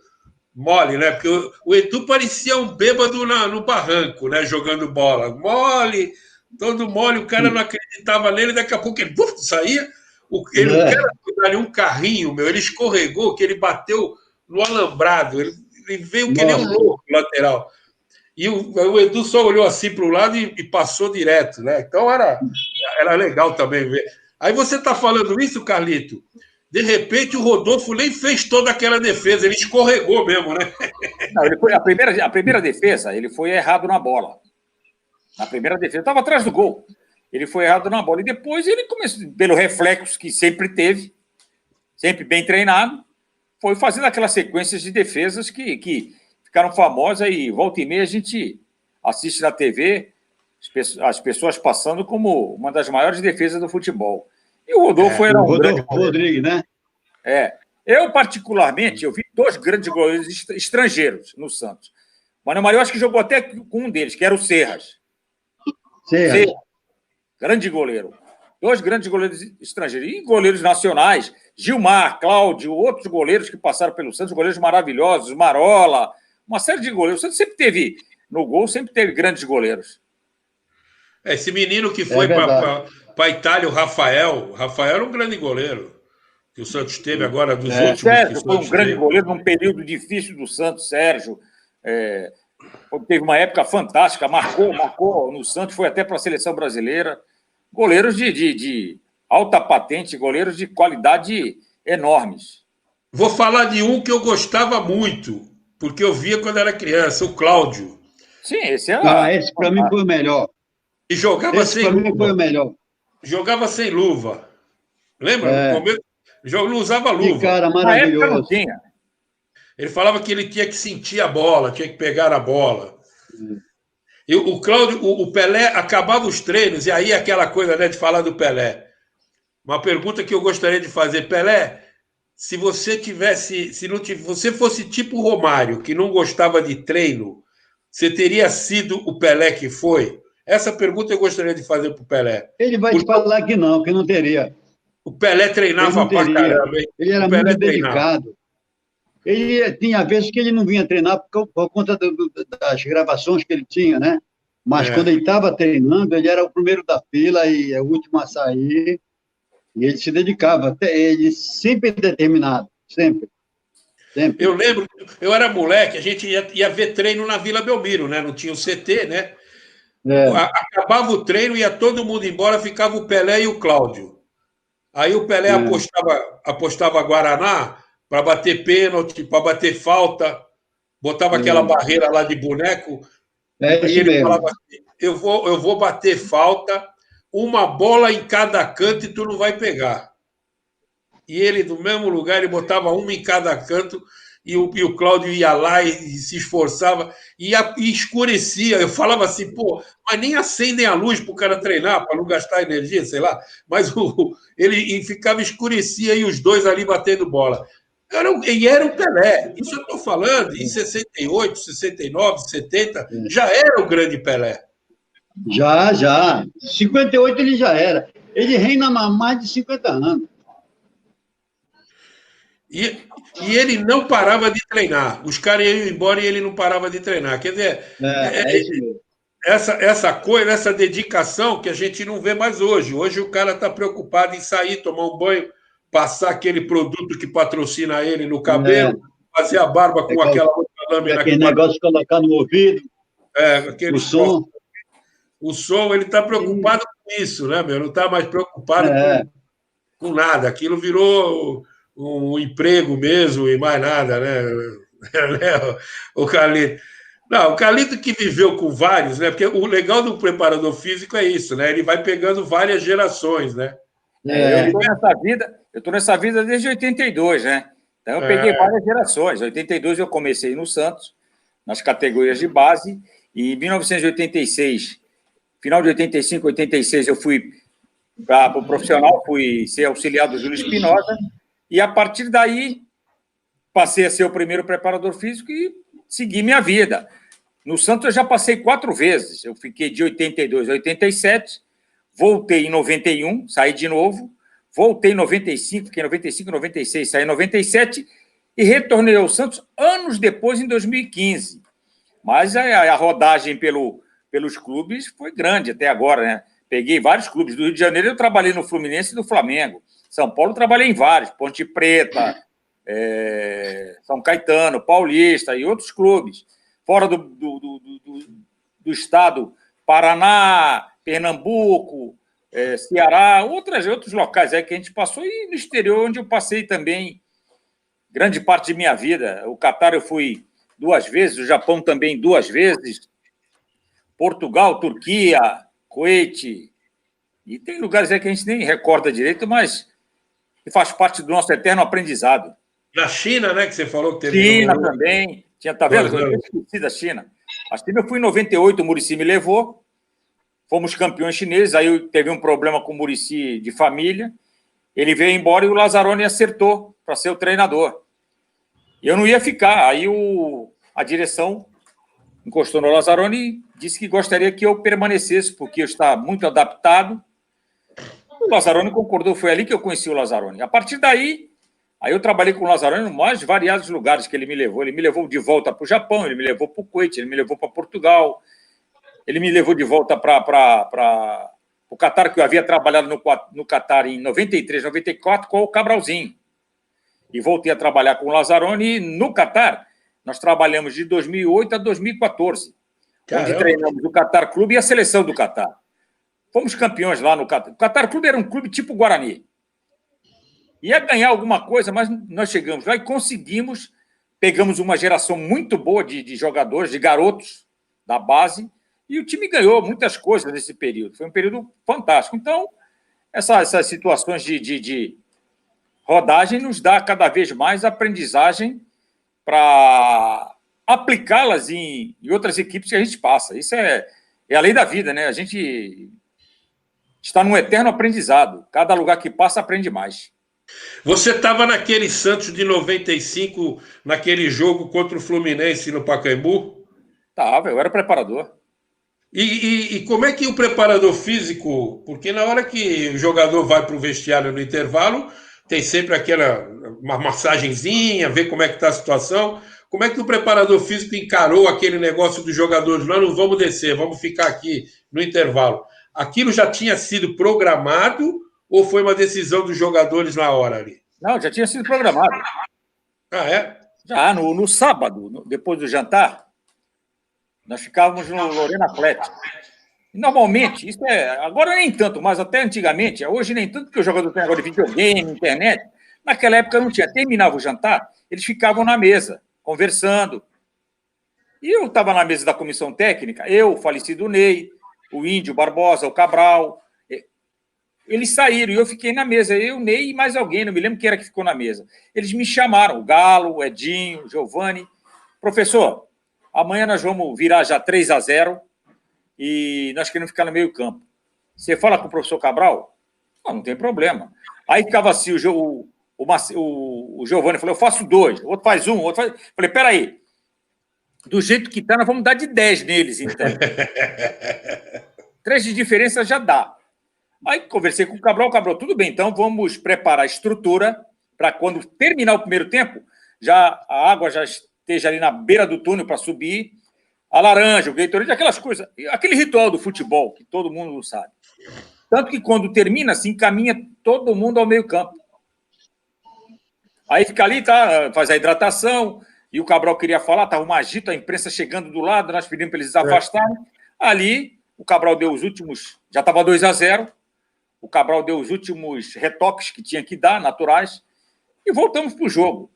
mole, né? Porque o Edu parecia um bêbado no barranco, né? Jogando bola. Mole, todo mole, o cara não acreditava nele, daqui a pouco ele saía. O cara deu um carrinho, ele escorregou, que ele bateu no alambrado, ele veio que nem um louco lateral. E o Edu só olhou assim para o lado e passou direto, né? Então era legal também ver. Aí você está falando isso, Carlito? De repente o Rodolfo nem fez toda aquela defesa, ele escorregou mesmo, né? Não, ele foi a primeira defesa, ele foi errado na bola. Na primeira defesa, estava atrás do gol. Ele foi errado na bola. E depois ele começou, pelo reflexo que sempre teve, sempre bem treinado, foi fazendo aquelas sequências de defesas que ficaram famosas e volta e meia a gente assiste na TV as pessoas passando como uma das maiores defesas do futebol. E o Rodolfo era um Rodolfo Rodrigues, né? Eu, particularmente, eu vi 2 grandes goleiros estrangeiros no Santos. Mas o maior acho que jogou até com um deles, que era o Serras. Serras. Grande goleiro. 2 grandes goleiros estrangeiros. E goleiros nacionais, Gilmar, Cláudio, outros goleiros que passaram pelo Santos, goleiros maravilhosos, Marola, uma série de goleiros. O Santos sempre teve, no gol, sempre teve grandes goleiros. Esse menino que foi para a Itália, o Rafael era um grande goleiro, que o Santos teve agora dos últimos. Sérgio foi um grande goleiro num período difícil do Santos, Sérgio. Teve uma época fantástica, marcou no Santos, foi até para a seleção brasileira. Goleiros de alta patente, goleiros de qualidade enormes. Vou falar de um que eu gostava muito, porque eu via quando era criança, o Cláudio. Sim, esse era... esse para mim foi o melhor. E jogava sem luva. Mim foi o melhor. Jogava sem luva. Lembra? No começo, não usava luva. Que cara maravilhoso. Na época não tinha. Ele falava que ele tinha que sentir a bola, tinha que pegar a bola. E o Cláudio, o Pelé acabava os treinos, e aí aquela coisa, né, de falar do Pelé. Uma pergunta que eu gostaria de fazer, Pelé, se você tivesse, se não tivesse, você fosse tipo o Romário, que não gostava de treino, você teria sido o Pelé que foi? Essa pergunta eu gostaria de fazer para o Pelé. Ele vai te Porque falar que não teria. o Pelé Ele não treinava pra teria. caramba, hein? Ele O era Pelé muito treinava. dedicado. Ele tinha vezes que ele não vinha treinar por conta das gravações que ele tinha, né? Mas quando É. ele estava treinando, ele era o primeiro da fila e o último a sair. E ele se dedicava. Ele sempre determinado, sempre, sempre. Eu lembro, eu era moleque, a gente ia ver treino na Vila Belmiro, né? Não tinha o CT, né? É, Acabava o treino, ia todo mundo embora, ficava o Pelé e o Cláudio. Aí o Pelé é, apostava Guaraná para bater pênalti, para bater falta, botava aquela é, barreira lá de boneco. é Aí isso ele mesmo. falava assim: eu vou bater falta, uma bola em cada canto e tu não vai pegar. E ele, no mesmo lugar, ele botava uma em cada canto e o Cláudio ia lá e se esforçava e escurecia. Eu falava assim, pô, mas nem acendem a luz para o cara treinar, para não gastar energia, sei lá. Mas ele ficava escurecia e os dois ali batendo bola. Era o Pelé. Isso eu estou falando, em 68, 69, 70, já era o grande Pelé. Já, já. 58 ele já era. Ele reina há mais de 50 anos. E ele não parava de treinar. Os caras iam embora e ele não parava de treinar. Quer dizer, É isso mesmo. essa coisa, essa dedicação que a gente não vê mais hoje. Hoje o cara está preocupado em sair, tomar um banho, passar aquele produto que patrocina ele no cabelo, É, fazer a barba com pegar aquela outra lâmina que aquele negócio de colocar no ouvido, o aqueles troços. som. O som, ele está E, preocupado com isso, né, meu? Não está mais preocupado é, com nada. Aquilo virou um emprego mesmo e mais nada, né? O Carlito. Não, o Carlito que viveu com vários, né? Porque o legal do preparador físico é isso, né? Ele vai pegando várias gerações, né? Eu é, estou nessa vida desde 82, né? Então eu peguei É, várias gerações. Em 82 eu comecei no Santos, nas categorias de base, e em 1986, final de 85, 86, eu fui para o profissional, fui ser auxiliar do Júlio Espinosa, e a partir daí passei a ser o primeiro preparador físico e segui minha vida. No Santos eu já passei 4 vezes. Eu fiquei de 82 a 87, voltei em 91, saí de novo, voltei em 95, fiquei em 95, 96, saí em 97 e retornei ao Santos anos depois, em 2015. Mas a rodagem pelos clubes foi grande até agora, né? Peguei vários clubes. Do Rio de Janeiro eu trabalhei no Fluminense e no Flamengo. São Paulo eu trabalhei em vários, Ponte Preta, São Caetano, Paulista e outros clubes. Fora do estado, Paraná, Pernambuco, Ceará, outros locais aí que a gente passou, e no exterior, onde eu passei também grande parte de minha vida. O Catar eu fui 2 vezes, o Japão também 2 vezes, Portugal, Turquia, Kuwait, e tem lugares aí que a gente nem recorda direito, mas que faz parte do nosso eterno aprendizado. na China, né? Que você falou que teve China também. Tá vendo? Eu esqueci da China. A China eu fui em 98, o Muricy me levou. Fomos campeões chineses, aí teve um problema com o Muricy de família. Ele veio embora e o Lazzaroni acertou para ser o treinador. E eu não ia ficar. Aí a direção encostou no Lazzaroni e disse que gostaria que eu permanecesse, porque eu estava muito adaptado. O Lazzaroni concordou, foi ali que eu conheci o Lazzaroni. A partir daí, aí eu trabalhei com o Lazzaroni em mais variados lugares que ele me levou. Ele me levou de volta para o Japão, ele me levou para o Kuwait, ele me levou para Portugal, ele me levou de volta para o Catar, que eu havia trabalhado no Catar em 93, 94, com o Cabralzinho. E voltei a trabalhar com o Lazzaroni no Catar. Nós trabalhamos de 2008 a 2014, onde treinamos o Catar Clube e a seleção do Catar. Fomos campeões lá no Catar. O Catar Clube era um clube tipo Guarani. Ia ganhar alguma coisa, mas nós chegamos lá e conseguimos, pegamos uma geração muito boa de jogadores, de garotos da base, e o time ganhou muitas coisas nesse período. Foi um período fantástico. Então, essas situações de rodagem nos dá cada vez mais aprendizagem para aplicá-las em outras equipes que a gente passa. Isso é a lei da vida, né? A gente está num eterno aprendizado. Cada lugar que passa, aprende mais. Você estava naquele Santos de 95, naquele jogo contra o Fluminense no Pacaembu? Tava, eu era preparador. E como é que o preparador físico, porque na hora que o jogador vai para o vestiário no intervalo, tem sempre aquela uma massagenzinha, ver como é que está a situação. Como é que o preparador físico encarou aquele negócio dos jogadores? Nós não vamos descer, vamos ficar aqui no intervalo. Aquilo já tinha sido programado ou foi uma decisão dos jogadores na hora ali? Não, já tinha sido programado. Ah, é? Já no sábado, depois do jantar, nós ficávamos no Lorena Atlético. Normalmente, isso agora nem tanto, mas até antigamente, hoje nem tanto, porque o jogador tem agora de videogame, internet. Naquela época não tinha. Terminava o jantar, eles ficavam na mesa, conversando. E eu estava na mesa da comissão técnica, eu, o falecido Ney, o Índio Barbosa, o Cabral. Eles saíram e eu fiquei na mesa, eu, Ney e mais alguém, não me lembro quem era que ficou na mesa. Eles me chamaram, o Galo, o Edinho, o Giovani. Professor, amanhã nós vamos virar já 3-0 e nós queremos ficar no meio campo. Você fala com o professor Cabral? Não tem problema. Aí ficava assim, o Giovani falou, eu faço 2, o outro faz 1, o outro faz... Falei, peraí, do jeito que está, nós vamos dar de 10 neles, então. 3 de diferença já dá. Aí conversei com o Cabral, tudo bem, então vamos preparar a estrutura para quando terminar o primeiro tempo, já a água já esteja ali na beira do túnel para subir, a laranja, o Gatorade, aquelas coisas, aquele ritual do futebol que todo mundo sabe. Tanto que quando termina, se encaminha todo mundo ao meio campo. Aí fica ali, tá, faz a hidratação, e o Cabral queria falar, estava um agito, a imprensa chegando do lado, nós pedimos para eles afastarem. Ali, o Cabral deu os últimos, já estava 2-0, o Cabral deu os últimos retoques que tinha que dar, naturais, e voltamos para o jogo.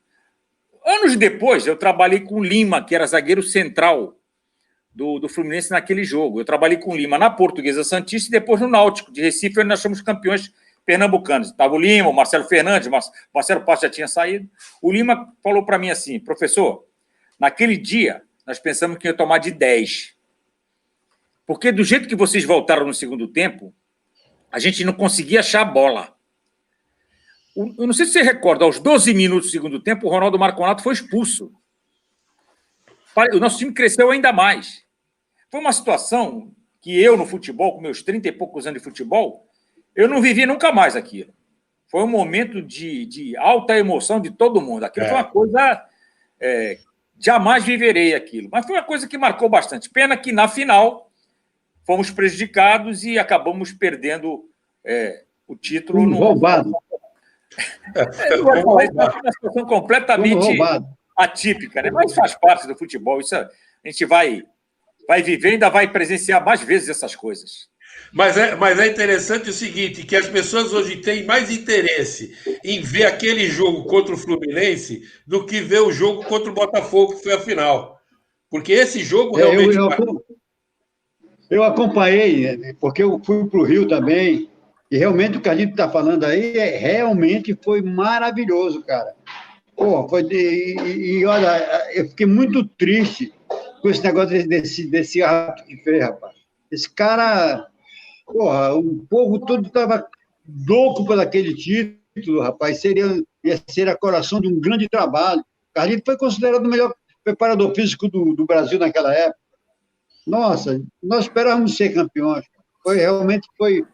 Anos depois, eu trabalhei com o Lima, que era zagueiro central do Fluminense naquele jogo. Eu trabalhei com o Lima na Portuguesa Santista e depois no Náutico de Recife, onde nós somos campeões pernambucanos. Estava o Lima, o Marcelo Fernandes, Marcelo Passos já tinha saído. O Lima falou para mim assim, professor, naquele dia nós pensamos que ia tomar de 10. Porque do jeito que vocês voltaram no segundo tempo, a gente não conseguia achar a bola. Eu não sei se você recorda, aos 12 minutos do segundo tempo, o Ronaldo Marconato foi expulso. O nosso time cresceu ainda mais. Foi uma situação que eu, no futebol, com meus 30 e poucos anos de futebol, eu não vivi nunca mais aquilo. Foi um momento de alta emoção de todo mundo. Aquilo foi uma coisa... jamais viverei aquilo. Mas foi uma coisa que marcou bastante. Pena que, na final, fomos prejudicados e acabamos perdendo o título. Roubado. Foi uma situação completamente atípica, né? Mas faz parte do futebol. Isso a gente vai viver e ainda vai presenciar mais vezes essas coisas. Mas é interessante o seguinte, que as pessoas hoje têm mais interesse em ver aquele jogo contra o Fluminense do que ver o jogo contra o Botafogo, que foi a final. Porque esse jogo realmente... Eu acompanhei, porque eu fui para o Rio também, e realmente o que a gente está falando aí realmente foi maravilhoso, cara. Pô, e olha, eu fiquei muito triste com esse negócio desse ato que fez, rapaz. Esse cara, porra, o povo todo estava louco por aquele título, rapaz. Ia ser a coração de um grande trabalho. Carlito foi considerado o melhor preparador físico do Brasil naquela época. Nossa, nós esperávamos ser campeões. Realmente foi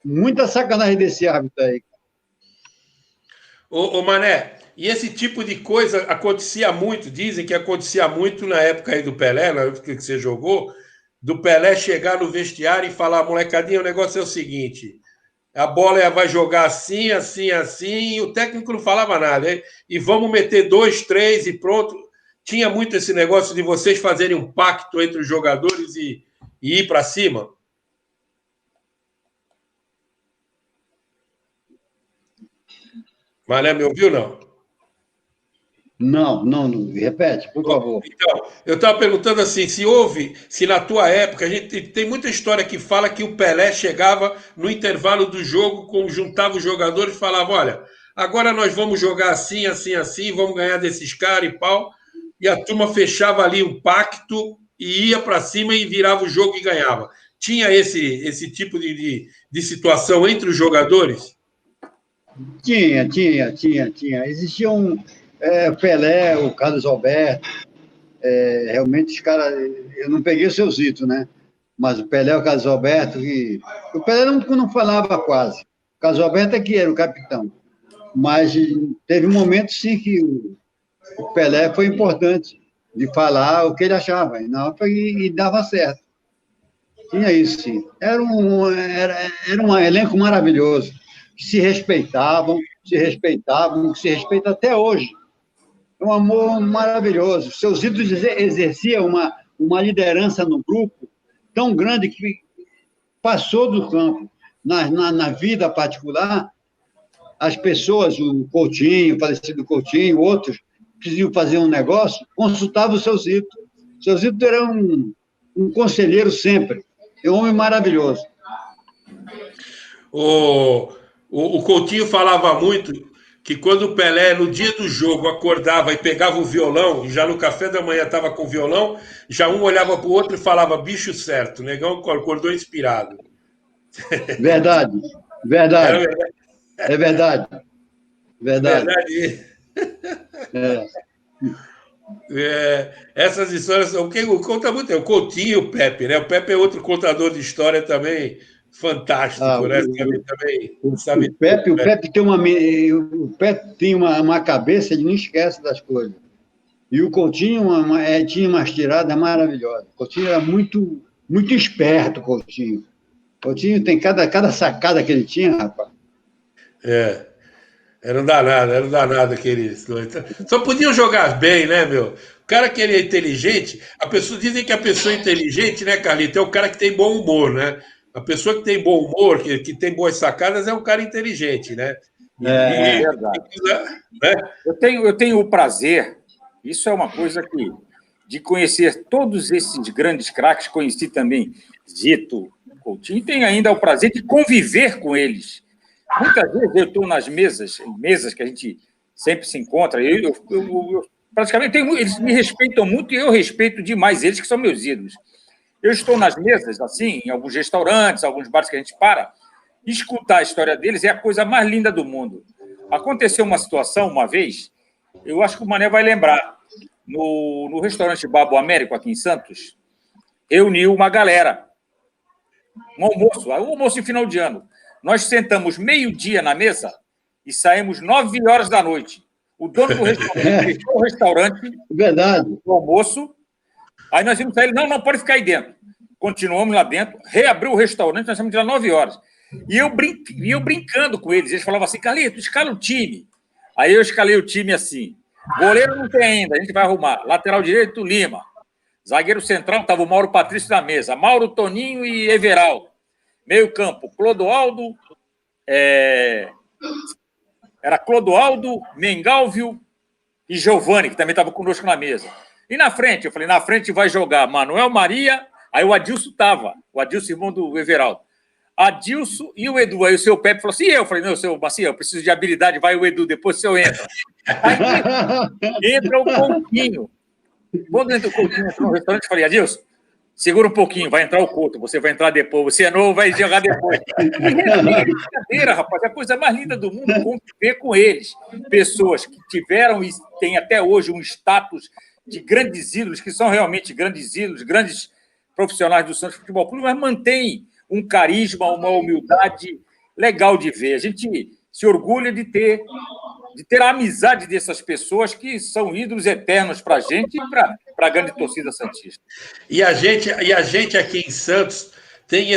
muita sacanagem desse árbitro aí. Ô Mané, e esse tipo de coisa acontecia muito, dizem que acontecia muito na época aí do Pelé, na época que você jogou, do Pelé chegar no vestiário e falar, molecadinha, o negócio é o seguinte, a bola vai jogar assim, assim, assim, e o técnico não falava nada, hein? E vamos meter 2, 3 e pronto. Tinha muito esse negócio de vocês fazerem um pacto entre os jogadores e ir para cima? Mané, me ouviu, não? Não. Repete, por favor. Então, eu estava perguntando assim, se na tua época, a gente tem muita história que fala que o Pelé chegava no intervalo do jogo, juntava os jogadores e falava, olha, agora nós vamos jogar assim, assim, assim, vamos ganhar desses caras e pau. e a turma fechava ali um pacto e ia para cima e virava o jogo e ganhava. Tinha esse tipo de situação entre os jogadores? Tinha. Existiam Pelé, o Carlos Alberto, realmente os caras. Eu não peguei o seu Zito, né? Mas o Pelé, o Carlos Alberto, o Pelé não falava quase. O Carlos Alberto é que era o capitão. Mas teve um momento, sim, que o Pelé foi importante de falar o que ele achava, e dava certo. Tinha isso, sim. Era um elenco maravilhoso, que se respeitavam, que se respeita até hoje. É um amor maravilhoso. Seus ídolos exerciam uma liderança no grupo tão grande que passou do campo. Na vida particular, as pessoas, o Coutinho, o falecido Coutinho, outros, precisavam fazer um negócio, consultavam o seu Zito. O seu Zito era um conselheiro sempre. É um homem maravilhoso. O Coutinho falava muito que quando o Pelé, no dia do jogo, acordava e pegava o violão, e já no café da manhã estava com o violão, já um olhava para o outro e falava, bicho certo, o negão acordou inspirado. Verdade. Era verdade. É verdade. Verdade. Essas histórias são. Quem conta muito é o Coutinho e o Pepe, né? O Pepe é outro contador de história também fantástico, né? Sabe tudo, O né? Pepe tem uma cabeça, ele não esquece das coisas. E o Coutinho tinha umas tiradas maravilhosas. O Coutinho era muito, muito esperto, Coutinho. Coutinho tem cada sacada que ele tinha, rapaz. Era um danado aqueles dois. Só podiam jogar bem, né, meu? O cara que ele é inteligente, dizem que a pessoa inteligente, né, Carlito, é o cara que tem bom humor, né? A pessoa que tem bom humor, que tem boas sacadas, é um cara inteligente, né? É verdade. Né? Eu tenho o prazer, isso é uma coisa de conhecer todos esses grandes craques, conheci também Zito, Coutinho, e tenho ainda o prazer de conviver com eles. Muitas vezes eu estou nas mesas que a gente sempre se encontra, eu praticamente eles me respeitam muito e eu respeito demais eles, que são meus ídolos. Eu estou nas mesas, assim, em alguns restaurantes, alguns bares que a gente para, escutar a história deles é a coisa mais linda do mundo. Aconteceu uma situação, uma vez, eu acho que o Mané vai lembrar, no restaurante Babo Américo, aqui em Santos, reuniu uma galera, um almoço de final de ano. Nós sentamos meio-dia na mesa e saímos 9 horas da noite. O dono do restaurante fechou o restaurante, Verdade. o almoço, aí nós vimos sair, não pode ficar aí dentro. Continuamos lá dentro, reabriu o restaurante, nós estamos de lá 9 horas. E eu brincando com eles, eles falavam assim, Carlito, escala o time. Aí eu escalei o time assim, goleiro não tem ainda, a gente vai arrumar. Lateral direito, Lima. Zagueiro central, estava o Mauro Patrício na mesa, Mauro, Toninho e Everaldo. Meio campo, Clodoaldo, era Clodoaldo, Mengalvio e Giovani, que também estava conosco na mesa. E na frente, eu falei, na frente vai jogar Manuel Maria, aí o Adilson estava, o Adilson, irmão do Everaldo. Adilson e o Edu. Aí o seu Pepe falou assim, eu falei, não, seu Macia, eu preciso de habilidade, vai o Edu, depois o seu entra. Aí entra o Coutinho. Quando entra o Coutinho no restaurante, eu falei, Adilson, segura um pouquinho, vai entrar o Couto, você vai entrar depois, você é novo, vai jogar depois. É brincadeira, rapaz, é a coisa mais linda do mundo, conviver com eles. Pessoas que tiveram e têm até hoje um status de grandes ídolos, que são realmente grandes ídolos, grandes profissionais do Santos Futebol Clube, mas mantêm um carisma, uma humildade legal de ver. A gente se orgulha de ter a amizade dessas pessoas que são ídolos eternos para a gente e para a grande torcida santista. E a gente aqui em Santos tem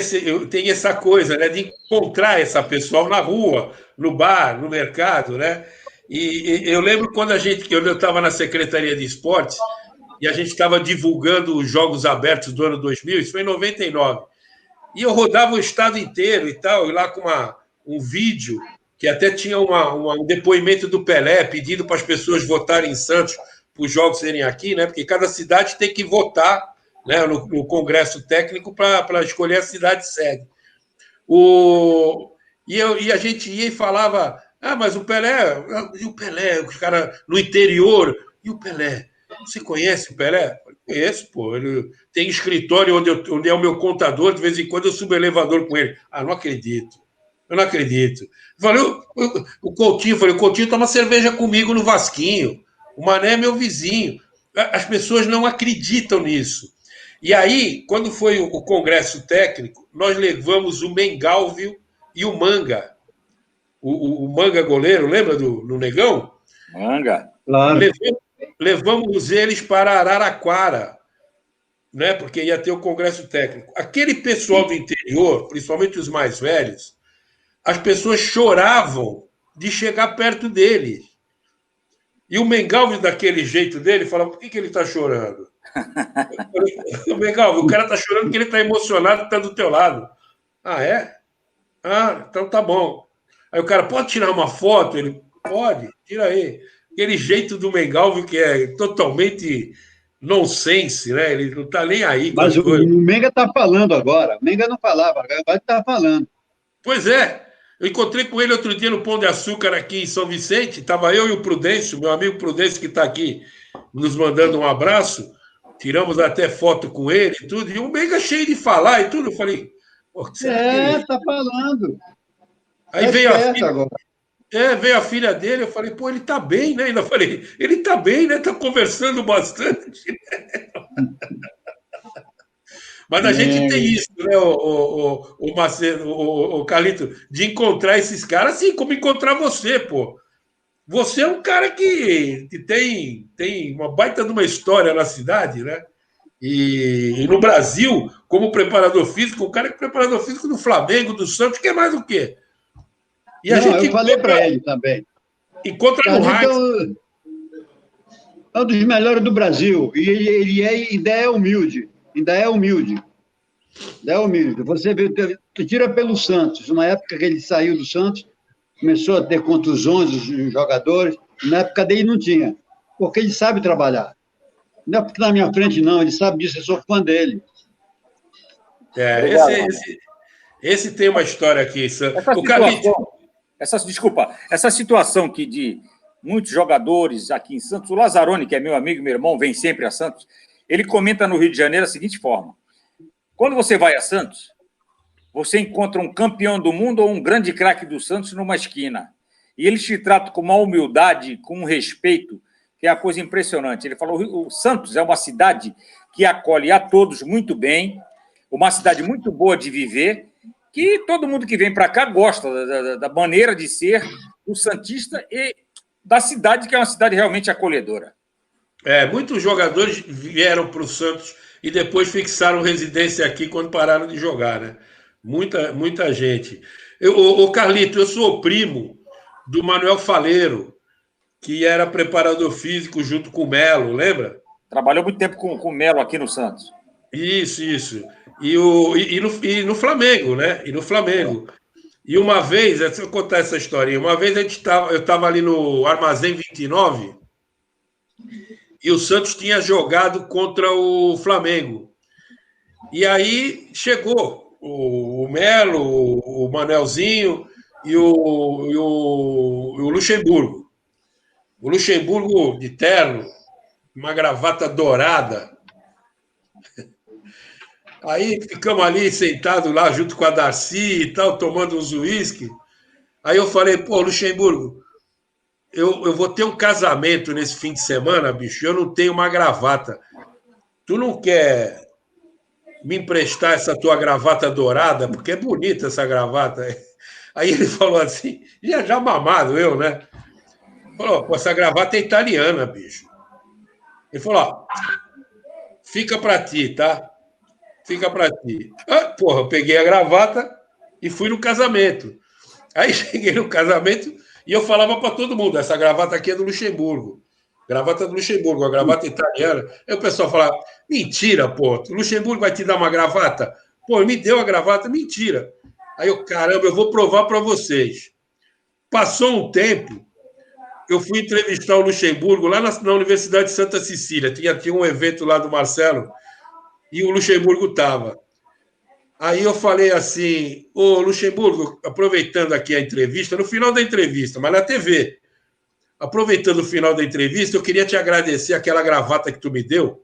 essa coisa, né, de encontrar essa pessoa na rua, no bar, no mercado, né? E eu lembro quando eu estava na Secretaria de Esportes e a gente estava divulgando os Jogos Abertos do ano 2000, isso foi em 99. E eu rodava o estado inteiro e tal, e lá com um vídeo que até tinha um depoimento do Pelé pedindo para as pessoas votarem em Santos para os jogos serem aqui, né? Porque cada cidade tem que votar, né, no Congresso Técnico para escolher a cidade sede. E a gente ia e falava, mas o Pelé, os caras no interior, e o Pelé? você conhece o Pelé? Eu falei, conheço, pô. Ele tem escritório onde é o meu contador, de vez em quando eu subo o elevador com ele. Ah, não acredito. Eu não acredito. Eu falei, o Coutinho, falei, o Coutinho toma cerveja comigo no Vasquinho. O Mané é meu vizinho. As pessoas não acreditam nisso. E aí, quando foi o congresso técnico, nós levamos o Mengalvio e o Manga. O Manga goleiro, lembra do Negão? Manga. Claro. Levamos eles para Araraquara, né? Porque ia ter o congresso técnico. Aquele pessoal do interior, principalmente os mais velhos, as pessoas choravam de chegar perto deles. E o Mengalvio, daquele jeito dele, falava, por que ele está chorando? O Mengalvio, o cara está chorando porque ele está emocionado e está do teu lado. Ah, é? Ah, então tá bom. Aí o cara, pode tirar uma foto? Ele, pode, tira aí. Aquele jeito do Mengalvio que é totalmente nonsense, né? Ele não está nem aí com Mas as o coisas. Menga está falando agora. O Menga não falava, agora está falando. Pois é. Eu encontrei com ele outro dia no Pão de Açúcar aqui em São Vicente. Estava eu e o Prudêncio, meu amigo Prudêncio, que está aqui nos mandando um abraço. Tiramos até foto com ele e tudo. E o Menga cheio de falar e tudo. Eu falei, pô, será que ele. Está falando. Aí Está veio a esperto filha. agora. Veio a filha dele, eu falei, pô, ele tá bem, né? Ainda falei, ele tá bem, né? Tá conversando bastante. Mas a gente tem isso, né, o Macedo, o Carlito, de encontrar esses caras, assim como encontrar você, pô. Você é um cara que tem uma baita de uma história na cidade, né? E no Brasil, como preparador físico, o cara é preparador físico do Flamengo, do Santos, quer mais o quê? E a Não, gente eu falei para ele também. encontra no Carlito rádio. é um dos melhores do Brasil. E ele ainda é humilde. Ainda é humilde. Ainda é humilde. Você vê, tu tira pelo Santos. Numa época que ele saiu do Santos, começou a ter contusões dos jogadores. Na época dele não tinha. Porque ele sabe trabalhar. Não é porque na minha frente, não. Ele sabe disso. Eu sou fã dele. Obrigado, Esse tem uma história aqui. O situação, essa situação que de muitos jogadores aqui em Santos, o Lazzaroni, que é meu amigo, meu irmão, vem sempre a Santos, ele comenta no Rio de Janeiro da seguinte forma: quando você vai a Santos, você encontra um campeão do mundo ou um grande craque do Santos numa esquina. E eles te tratam com uma humildade, com um respeito, que é a coisa impressionante. Ele falou: o Santos é uma cidade que acolhe a todos muito bem, uma cidade muito boa de viver, que todo mundo que vem para cá gosta da maneira de ser do santista e da cidade, que é uma cidade realmente acolhedora. Muitos jogadores vieram para o Santos e depois fixaram residência aqui quando pararam de jogar, né? Muita gente. Carlito, eu sou primo do Manuel Faleiro, que era preparador físico junto com o Melo, lembra? Trabalhou muito tempo com o Melo aqui no Santos. Isso. E no Flamengo, né? E no Flamengo. E uma vez, deixa eu contar essa historinha. Uma vez eu estava ali no Armazém 29 e o Santos tinha jogado contra o Flamengo. E aí chegou o Melo, o Manelzinho e o Luxemburgo. O Luxemburgo de terno, uma gravata dourada. Aí ficamos ali sentados lá junto com a Darcy e tal, tomando uns uísque. Aí eu falei, pô, Luxemburgo, eu vou ter um casamento nesse fim de semana, bicho, eu não tenho uma gravata. Tu não quer me emprestar essa tua gravata dourada? Porque é bonita essa gravata. Aí ele falou assim, já mamado eu, né? Falou, pô, essa gravata é italiana, bicho. Ele falou, ó, fica pra ti, tá? Fica pra ti. Ah, porra, eu peguei a gravata e fui no casamento. Aí cheguei no casamento e eu falava para todo mundo, essa gravata aqui é do Luxemburgo. Gravata do Luxemburgo, a gravata italiana. Aí o pessoal falava, mentira, pô, o Luxemburgo vai te dar uma gravata? Pô, me deu a gravata, mentira. Aí eu, caramba, eu vou provar para vocês. Passou um tempo, eu fui entrevistar o Luxemburgo lá na Universidade de Santa Cecília. Tinha um evento lá do Marcelo e o Luxemburgo estava. Aí eu falei assim, ô Luxemburgo, aproveitando aqui a entrevista, no final da entrevista, mas na TV, aproveitando o final da entrevista, eu queria te agradecer aquela gravata que tu me deu,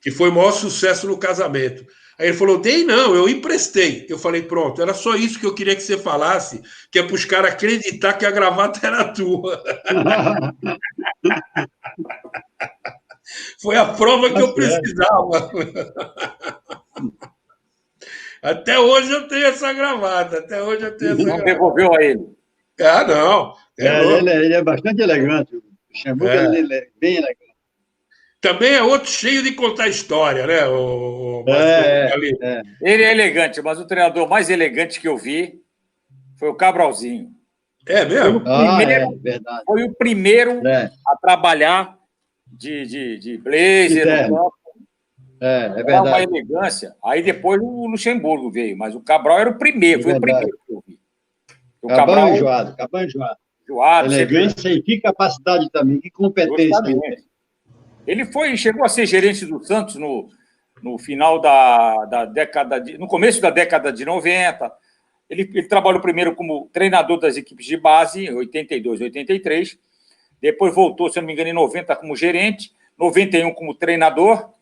que foi o maior sucesso no casamento. Aí ele falou, dei não, eu emprestei. Eu falei, pronto, era só isso que eu queria que você falasse, que é para os caras acreditar que a gravata era tua. Foi a prova que eu precisava. Até hoje eu tenho essa gravata, até hoje eu tenho essa Não gravata. devolveu a ele. Ah, não. Ele é bastante elegante. O Luxemburgo ele é bem elegante. Também é outro cheio de contar história, né? Ele é elegante, mas o treinador mais elegante que eu vi foi o Cabralzinho. É mesmo? Verdade. Foi o primeiro a trabalhar de blazer no campo. É Era verdade. uma elegância. Aí depois o Luxemburgo veio, mas o Cabral era o primeiro, foi o primeiro que eu vi. O Cabral enjoado. Elegância e que capacidade também, que competência. Ele chegou a ser gerente do Santos no final da década no começo da década de 90. Ele trabalhou primeiro como treinador das equipes de base, em 82, 83. Depois voltou, se não me engano, em 90 como gerente, 91 como treinador.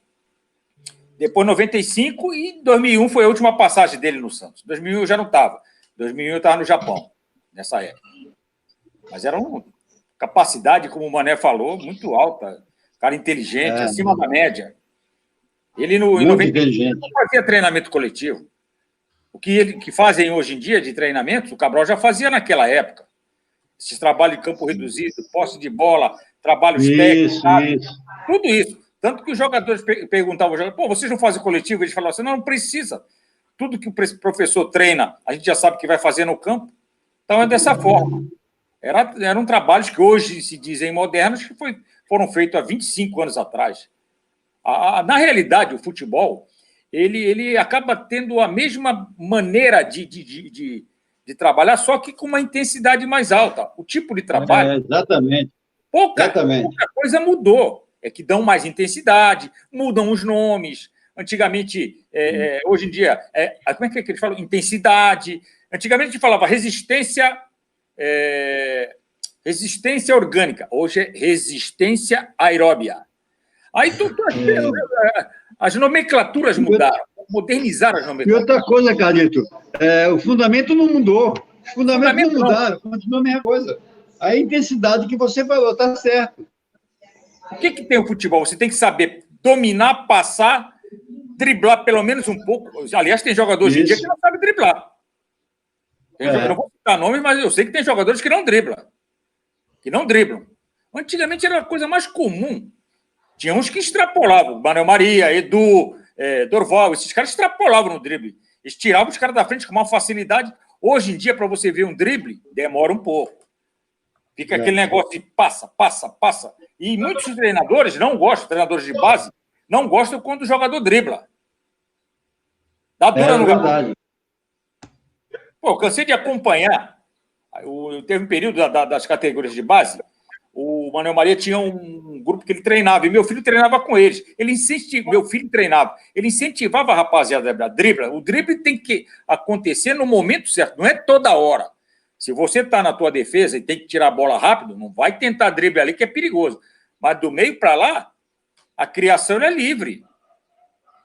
Depois 95 e 2001 foi a última passagem dele no Santos. 2001 eu já não estava. 2001 eu estava no Japão, nessa época. Mas era uma capacidade, como o Mané falou, muito alta. Cara inteligente, acima da média. Ele em 95 não fazia treinamento coletivo. O que fazem hoje em dia de treinamentos, o Cabral já fazia naquela época. Esses trabalhos de campo reduzido, posse de bola, trabalhos técnicos, tudo isso. Tanto que os jogadores perguntavam, pô, vocês não fazem coletivo? Eles falavam assim, não precisa. Tudo que o professor treina, a gente já sabe que vai fazer no campo. Então é dessa forma. Eram trabalhos que hoje se dizem modernos, que foram feitos há 25 anos atrás. Na realidade, o futebol, ele acaba tendo a mesma maneira de trabalhar, só que com uma intensidade mais alta. O tipo de trabalho... Exatamente. Pouca coisa mudou. É que dão mais intensidade, mudam os nomes. Antigamente, hoje em dia, como é que eles falam? Intensidade. Antigamente a gente falava resistência orgânica. Hoje é resistência aeróbia. Aí as nomenclaturas mudaram, modernizaram as nomenclaturas. E outra coisa, Carlito, o fundamento não mudou. Os fundamentos não mudaram, continua a mesma coisa. A intensidade que você falou, está certo. O que tem o futebol? Você tem que saber dominar, passar, driblar pelo menos um pouco. Aliás, tem jogadores hoje em dia que não sabem driblar. Eu não vou citar nomes, mas eu sei que tem jogadores que não driblam. Antigamente era a coisa mais comum. Tinha uns que extrapolavam. Manuel Maria, Edu, Dorval, esses caras extrapolavam no drible. Eles tiravam os caras da frente com uma facilidade. Hoje em dia, para você ver um drible, demora um pouco. Fica aquele negócio de passa, passa, passa. E muitos treinadores não gostam, treinadores de base, não gostam quando o jogador dribla. Dá dura no verdade. Pô, eu cansei de acompanhar. Teve um período das categorias de base, o Manuel Maria tinha um grupo que ele treinava, e meu filho treinava com eles. Meu filho treinava. Ele incentivava a rapaziada a driblar. O drible tem que acontecer no momento certo, não é toda hora. Se você está na tua defesa e tem que tirar a bola rápido, não vai tentar drible ali, que é perigoso. Mas do meio para lá, a criação é livre.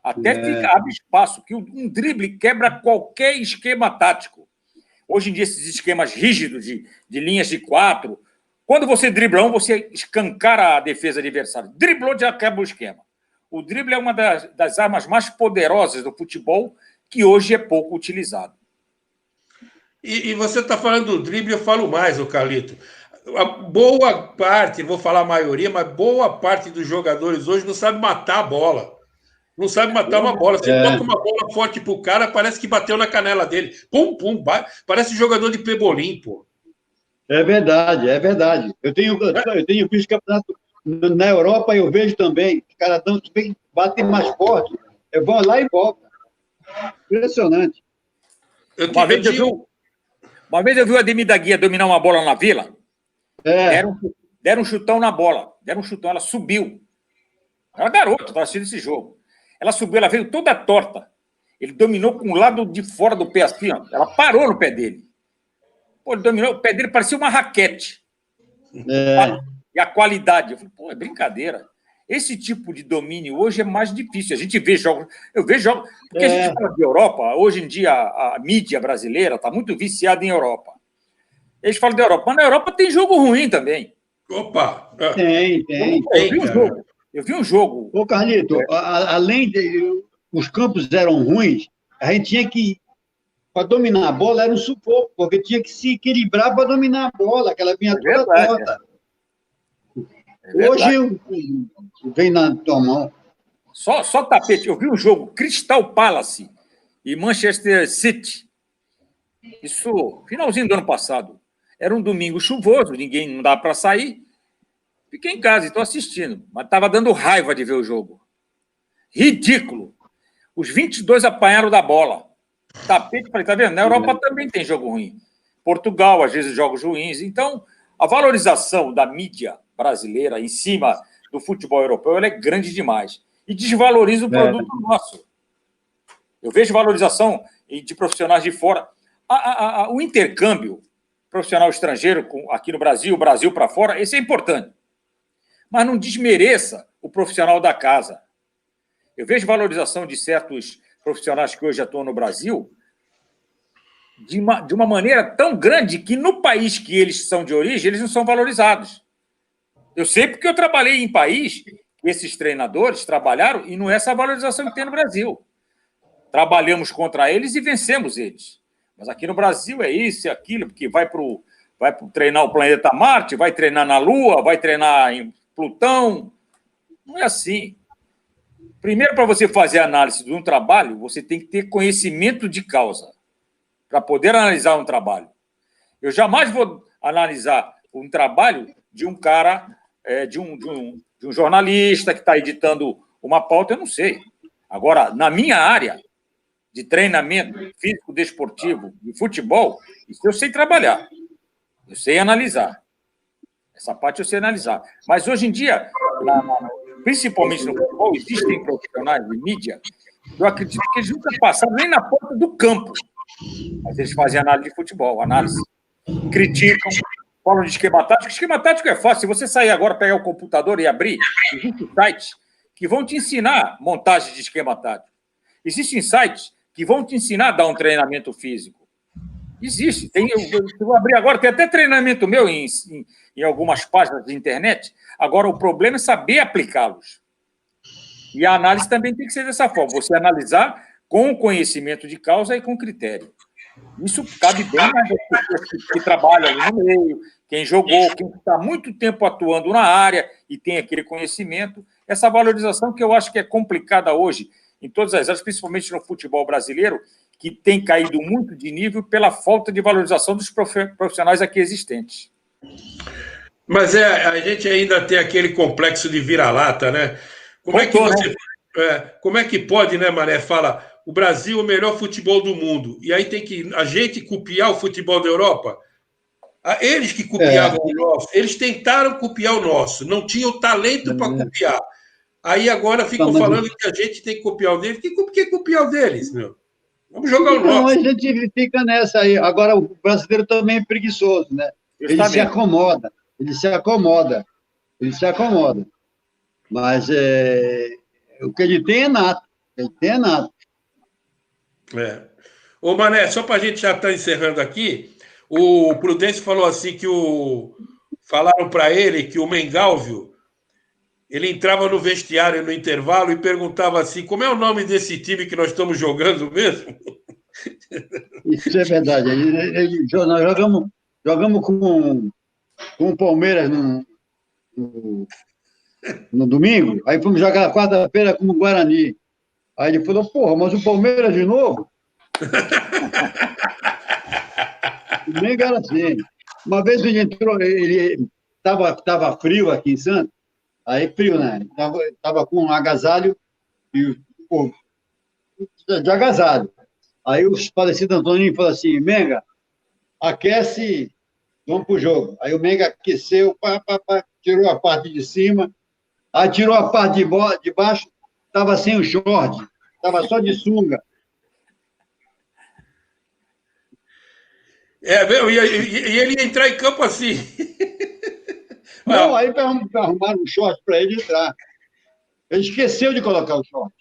Até fica, abre espaço, que um drible quebra qualquer esquema tático. Hoje em dia, esses esquemas rígidos de linhas de 4, quando você dribla você escancara a defesa adversária. Driblou, já quebra o esquema. O drible é uma das armas mais poderosas do futebol, que hoje é pouco utilizado. E você está falando do drible, eu falo mais, o Carlito. A boa parte, vou falar a maioria, mas boa parte dos jogadores hoje não sabe matar a bola. Não sabe matar uma bola. Você toca uma bola forte pro cara, parece que bateu na canela dele. Pum, pum, parece jogador de pebolim, pô. É verdade. Eu tenho visto campeonato na Europa, eu vejo também. Os caras batem mais forte. Vão lá e voltam. Impressionante. Uma vez eu vi o Ademir da Guia dominar uma bola na Vila. Deram um chutão na bola. Ela subiu. Era garoto, estava assistindo esse jogo. Ela subiu, ela veio toda torta. Ele dominou com o lado de fora do pé assim, ó. Ela parou no pé dele. Pô, ele dominou, o pé dele parecia uma raquete. E a qualidade. Eu falei, pô, é brincadeira. Esse tipo de domínio hoje é mais difícil. A gente vê jogos. Eu vejo jogos. Porque a gente fala de Europa, hoje em dia a mídia brasileira está muito viciada em Europa. Eles falam da Europa, mas na Europa tem jogo ruim também. Opa! Tem. Eu vi um jogo. Ô, Carlito, além de os campos eram ruins, a gente tinha que, para dominar a bola, era um sufoco, porque tinha que se equilibrar para dominar a bola, aquela vinha toda torta. Hoje vem na tua mão. Só tapete. Eu vi um jogo, Crystal Palace e Manchester City. Isso, finalzinho do ano passado. Era um domingo chuvoso, não dava para sair. Fiquei em casa e estou assistindo, mas estava dando raiva de ver o jogo. Ridículo. Os 22 apanharam da bola. Tapete, falei, tá vendo? Na Europa também tem jogo ruim. Portugal, às vezes, jogos ruins. Então, a valorização da mídia brasileira em cima do futebol europeu ela é grande demais. E desvaloriza o produto nosso. Eu vejo valorização de profissionais de fora. O intercâmbio profissional estrangeiro aqui no Brasil, Brasil para fora, esse é importante. Mas não desmereça o profissional da casa. Eu vejo valorização de certos profissionais que hoje atuam no Brasil de uma maneira tão grande que no país que eles são de origem, eles não são valorizados. Eu sei porque eu trabalhei em país que esses treinadores trabalharam e não é essa valorização que tem no Brasil. Trabalhamos contra eles e vencemos eles. Mas aqui no Brasil é isso e aquilo, porque vai treinar o planeta Marte, vai treinar na Lua, vai treinar em Plutão. Não é assim. Primeiro, para você fazer a análise de um trabalho, você tem que ter conhecimento de causa para poder analisar um trabalho. Eu jamais vou analisar um trabalho de um cara, de um jornalista que está editando uma pauta, eu não sei. Agora, na minha área de treinamento físico, desportivo, de futebol, isso eu sei trabalhar. Eu sei analisar. Essa parte eu sei analisar. Mas hoje em dia, principalmente no futebol, existem profissionais de mídia, eu acredito que eles nunca passaram nem na porta do campo. Mas eles fazem análise de futebol, análise. Criticam, falam de esquema tático. Esquema tático é fácil. Se você sair agora, pegar o computador e abrir, existem sites que vão te ensinar montagem de esquema tático. Existem sites que vão te ensinar a dar um treinamento físico. Existe. Eu vou abrir agora, tem até treinamento meu em algumas páginas de internet. Agora, o problema é saber aplicá-los. E a análise também tem que ser dessa forma. Você analisar com conhecimento de causa e com critério. Isso cabe bem mais às pessoas que trabalham ali no meio, quem jogou, quem está muito tempo atuando na área e tem aquele conhecimento. Essa valorização que eu acho que é complicada hoje, em todas as áreas, principalmente no futebol brasileiro, que tem caído muito de nível pela falta de valorização dos profissionais aqui existentes. Mas a gente ainda tem aquele complexo de vira-lata, né? Como é que pode, né, Mané, fala o Brasil é o melhor futebol do mundo, e aí tem que a gente copiar o futebol da Europa? Eles que copiavam o nosso, eles tentaram copiar o nosso, não tinham talento para copiar. Aí agora ficam falando que a gente tem que copiar o deles. Que copiar o deles, meu? Vamos jogar o nosso. Não, a gente fica nessa aí. Agora, o brasileiro também é preguiçoso, né? Ele se acomoda. Mas o que ele tem é nato. Ô, Mané, só para a gente já estar encerrando aqui, o Prudêncio falou assim que falaram para ele que o Mengalvio, ele entrava no vestiário no intervalo e perguntava assim, como é o nome desse time que nós estamos jogando mesmo? Isso é verdade. Nós jogamos com o Palmeiras no domingo, aí fomos jogar quarta-feira com o Guarani. Aí ele falou, porra, mas o Palmeiras de novo? Nem era assim. Uma vez ele entrou, ele estava frio aqui em Santos, aí frio, né? Tava com um agasalho e, pô, de agasalho. Aí os falecidos Antoninho falou assim, Menga, aquece, vamos pro jogo. Aí o Menga aqueceu, tirou a parte de cima, aí tirou a parte de baixo, estava sem o short, estava só de sunga. E ele ia entrar em campo assim. Não, aí arrumaram um short para ele entrar. Ele esqueceu de colocar o short.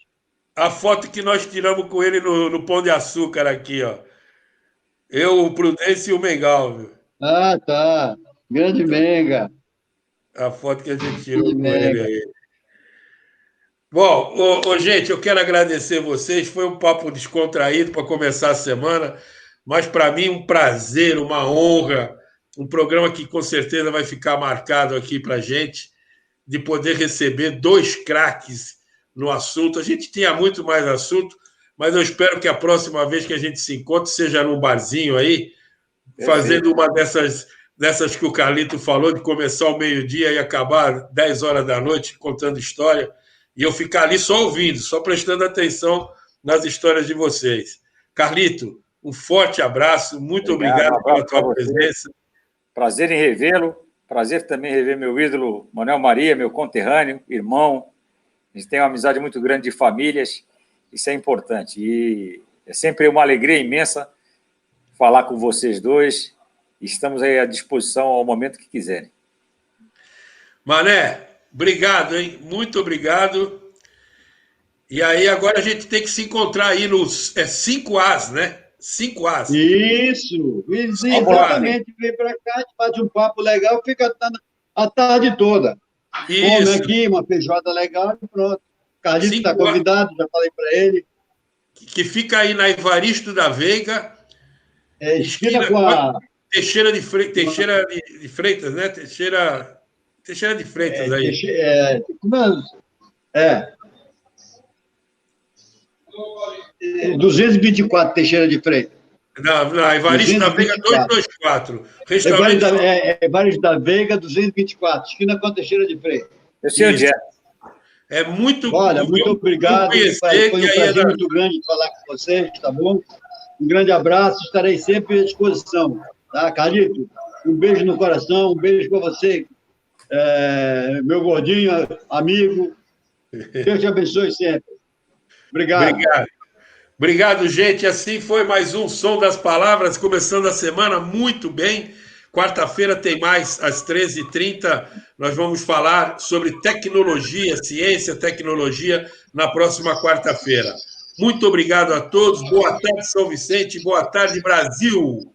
A foto que nós tiramos com ele no Pão de Açúcar aqui, ó. Eu, o Prudêncio e o Mengal, viu? Ah, tá. Grande Menga. A foto que a gente tirou Grande com ele Menga. aí. Bom, gente, eu quero agradecer vocês. Foi um papo descontraído para começar a semana, mas para mim um prazer, uma honra, um programa que com certeza vai ficar marcado aqui para a gente, de poder receber dois craques no assunto. A gente tinha muito mais assunto, mas eu espero que a próxima vez que a gente se encontre seja num barzinho aí, fazendo uma dessas que o Carlito falou, de começar ao meio-dia e acabar 10 horas da noite contando história, e eu ficar ali só ouvindo, só prestando atenção nas histórias de vocês. Carlito, um forte abraço, muito obrigado pela tua presença. Prazer em revê-lo, prazer também rever meu ídolo Manuel Maria, meu conterrâneo, irmão. A gente tem uma amizade muito grande de famílias, isso é importante. E é sempre uma alegria imensa falar com vocês dois. Estamos aí à disposição ao momento que quiserem. Mané, obrigado, hein? Muito obrigado. E aí, agora a gente tem que se encontrar aí nos 5As, né? 5As. Isso, exatamente. Vem para cá, a gente bate um papo legal, fica a tarde toda. Come aqui, uma feijoada legal e pronto. Carlito está convidado, já falei para ele. Que fica aí na Evaristo da Veiga. Esquina com a... Teixeira de Freitas, né? Teixeira de Freitas aí. Como é? 224, Teixeira de Freitas. Não, Evaristo da Veiga 224. Evaristo da Veiga 224, esquina com a Teixeira de Freitas. Eu sei onde é. É muito... Olha, muito obrigado. Foi um prazer muito grande falar com vocês, tá bom? Um grande abraço, estarei sempre à disposição. Tá, Carlito? Um beijo no coração, um beijo para você, meu gordinho, amigo. Deus te abençoe sempre. Obrigado. Obrigado, gente. Assim foi mais um Som das Palavras, começando a semana muito bem. Quarta-feira tem mais, às 13h30. Nós vamos falar sobre tecnologia, ciência, tecnologia, na próxima quarta-feira. Muito obrigado a todos. Boa tarde, São Vicente. Boa tarde, Brasil.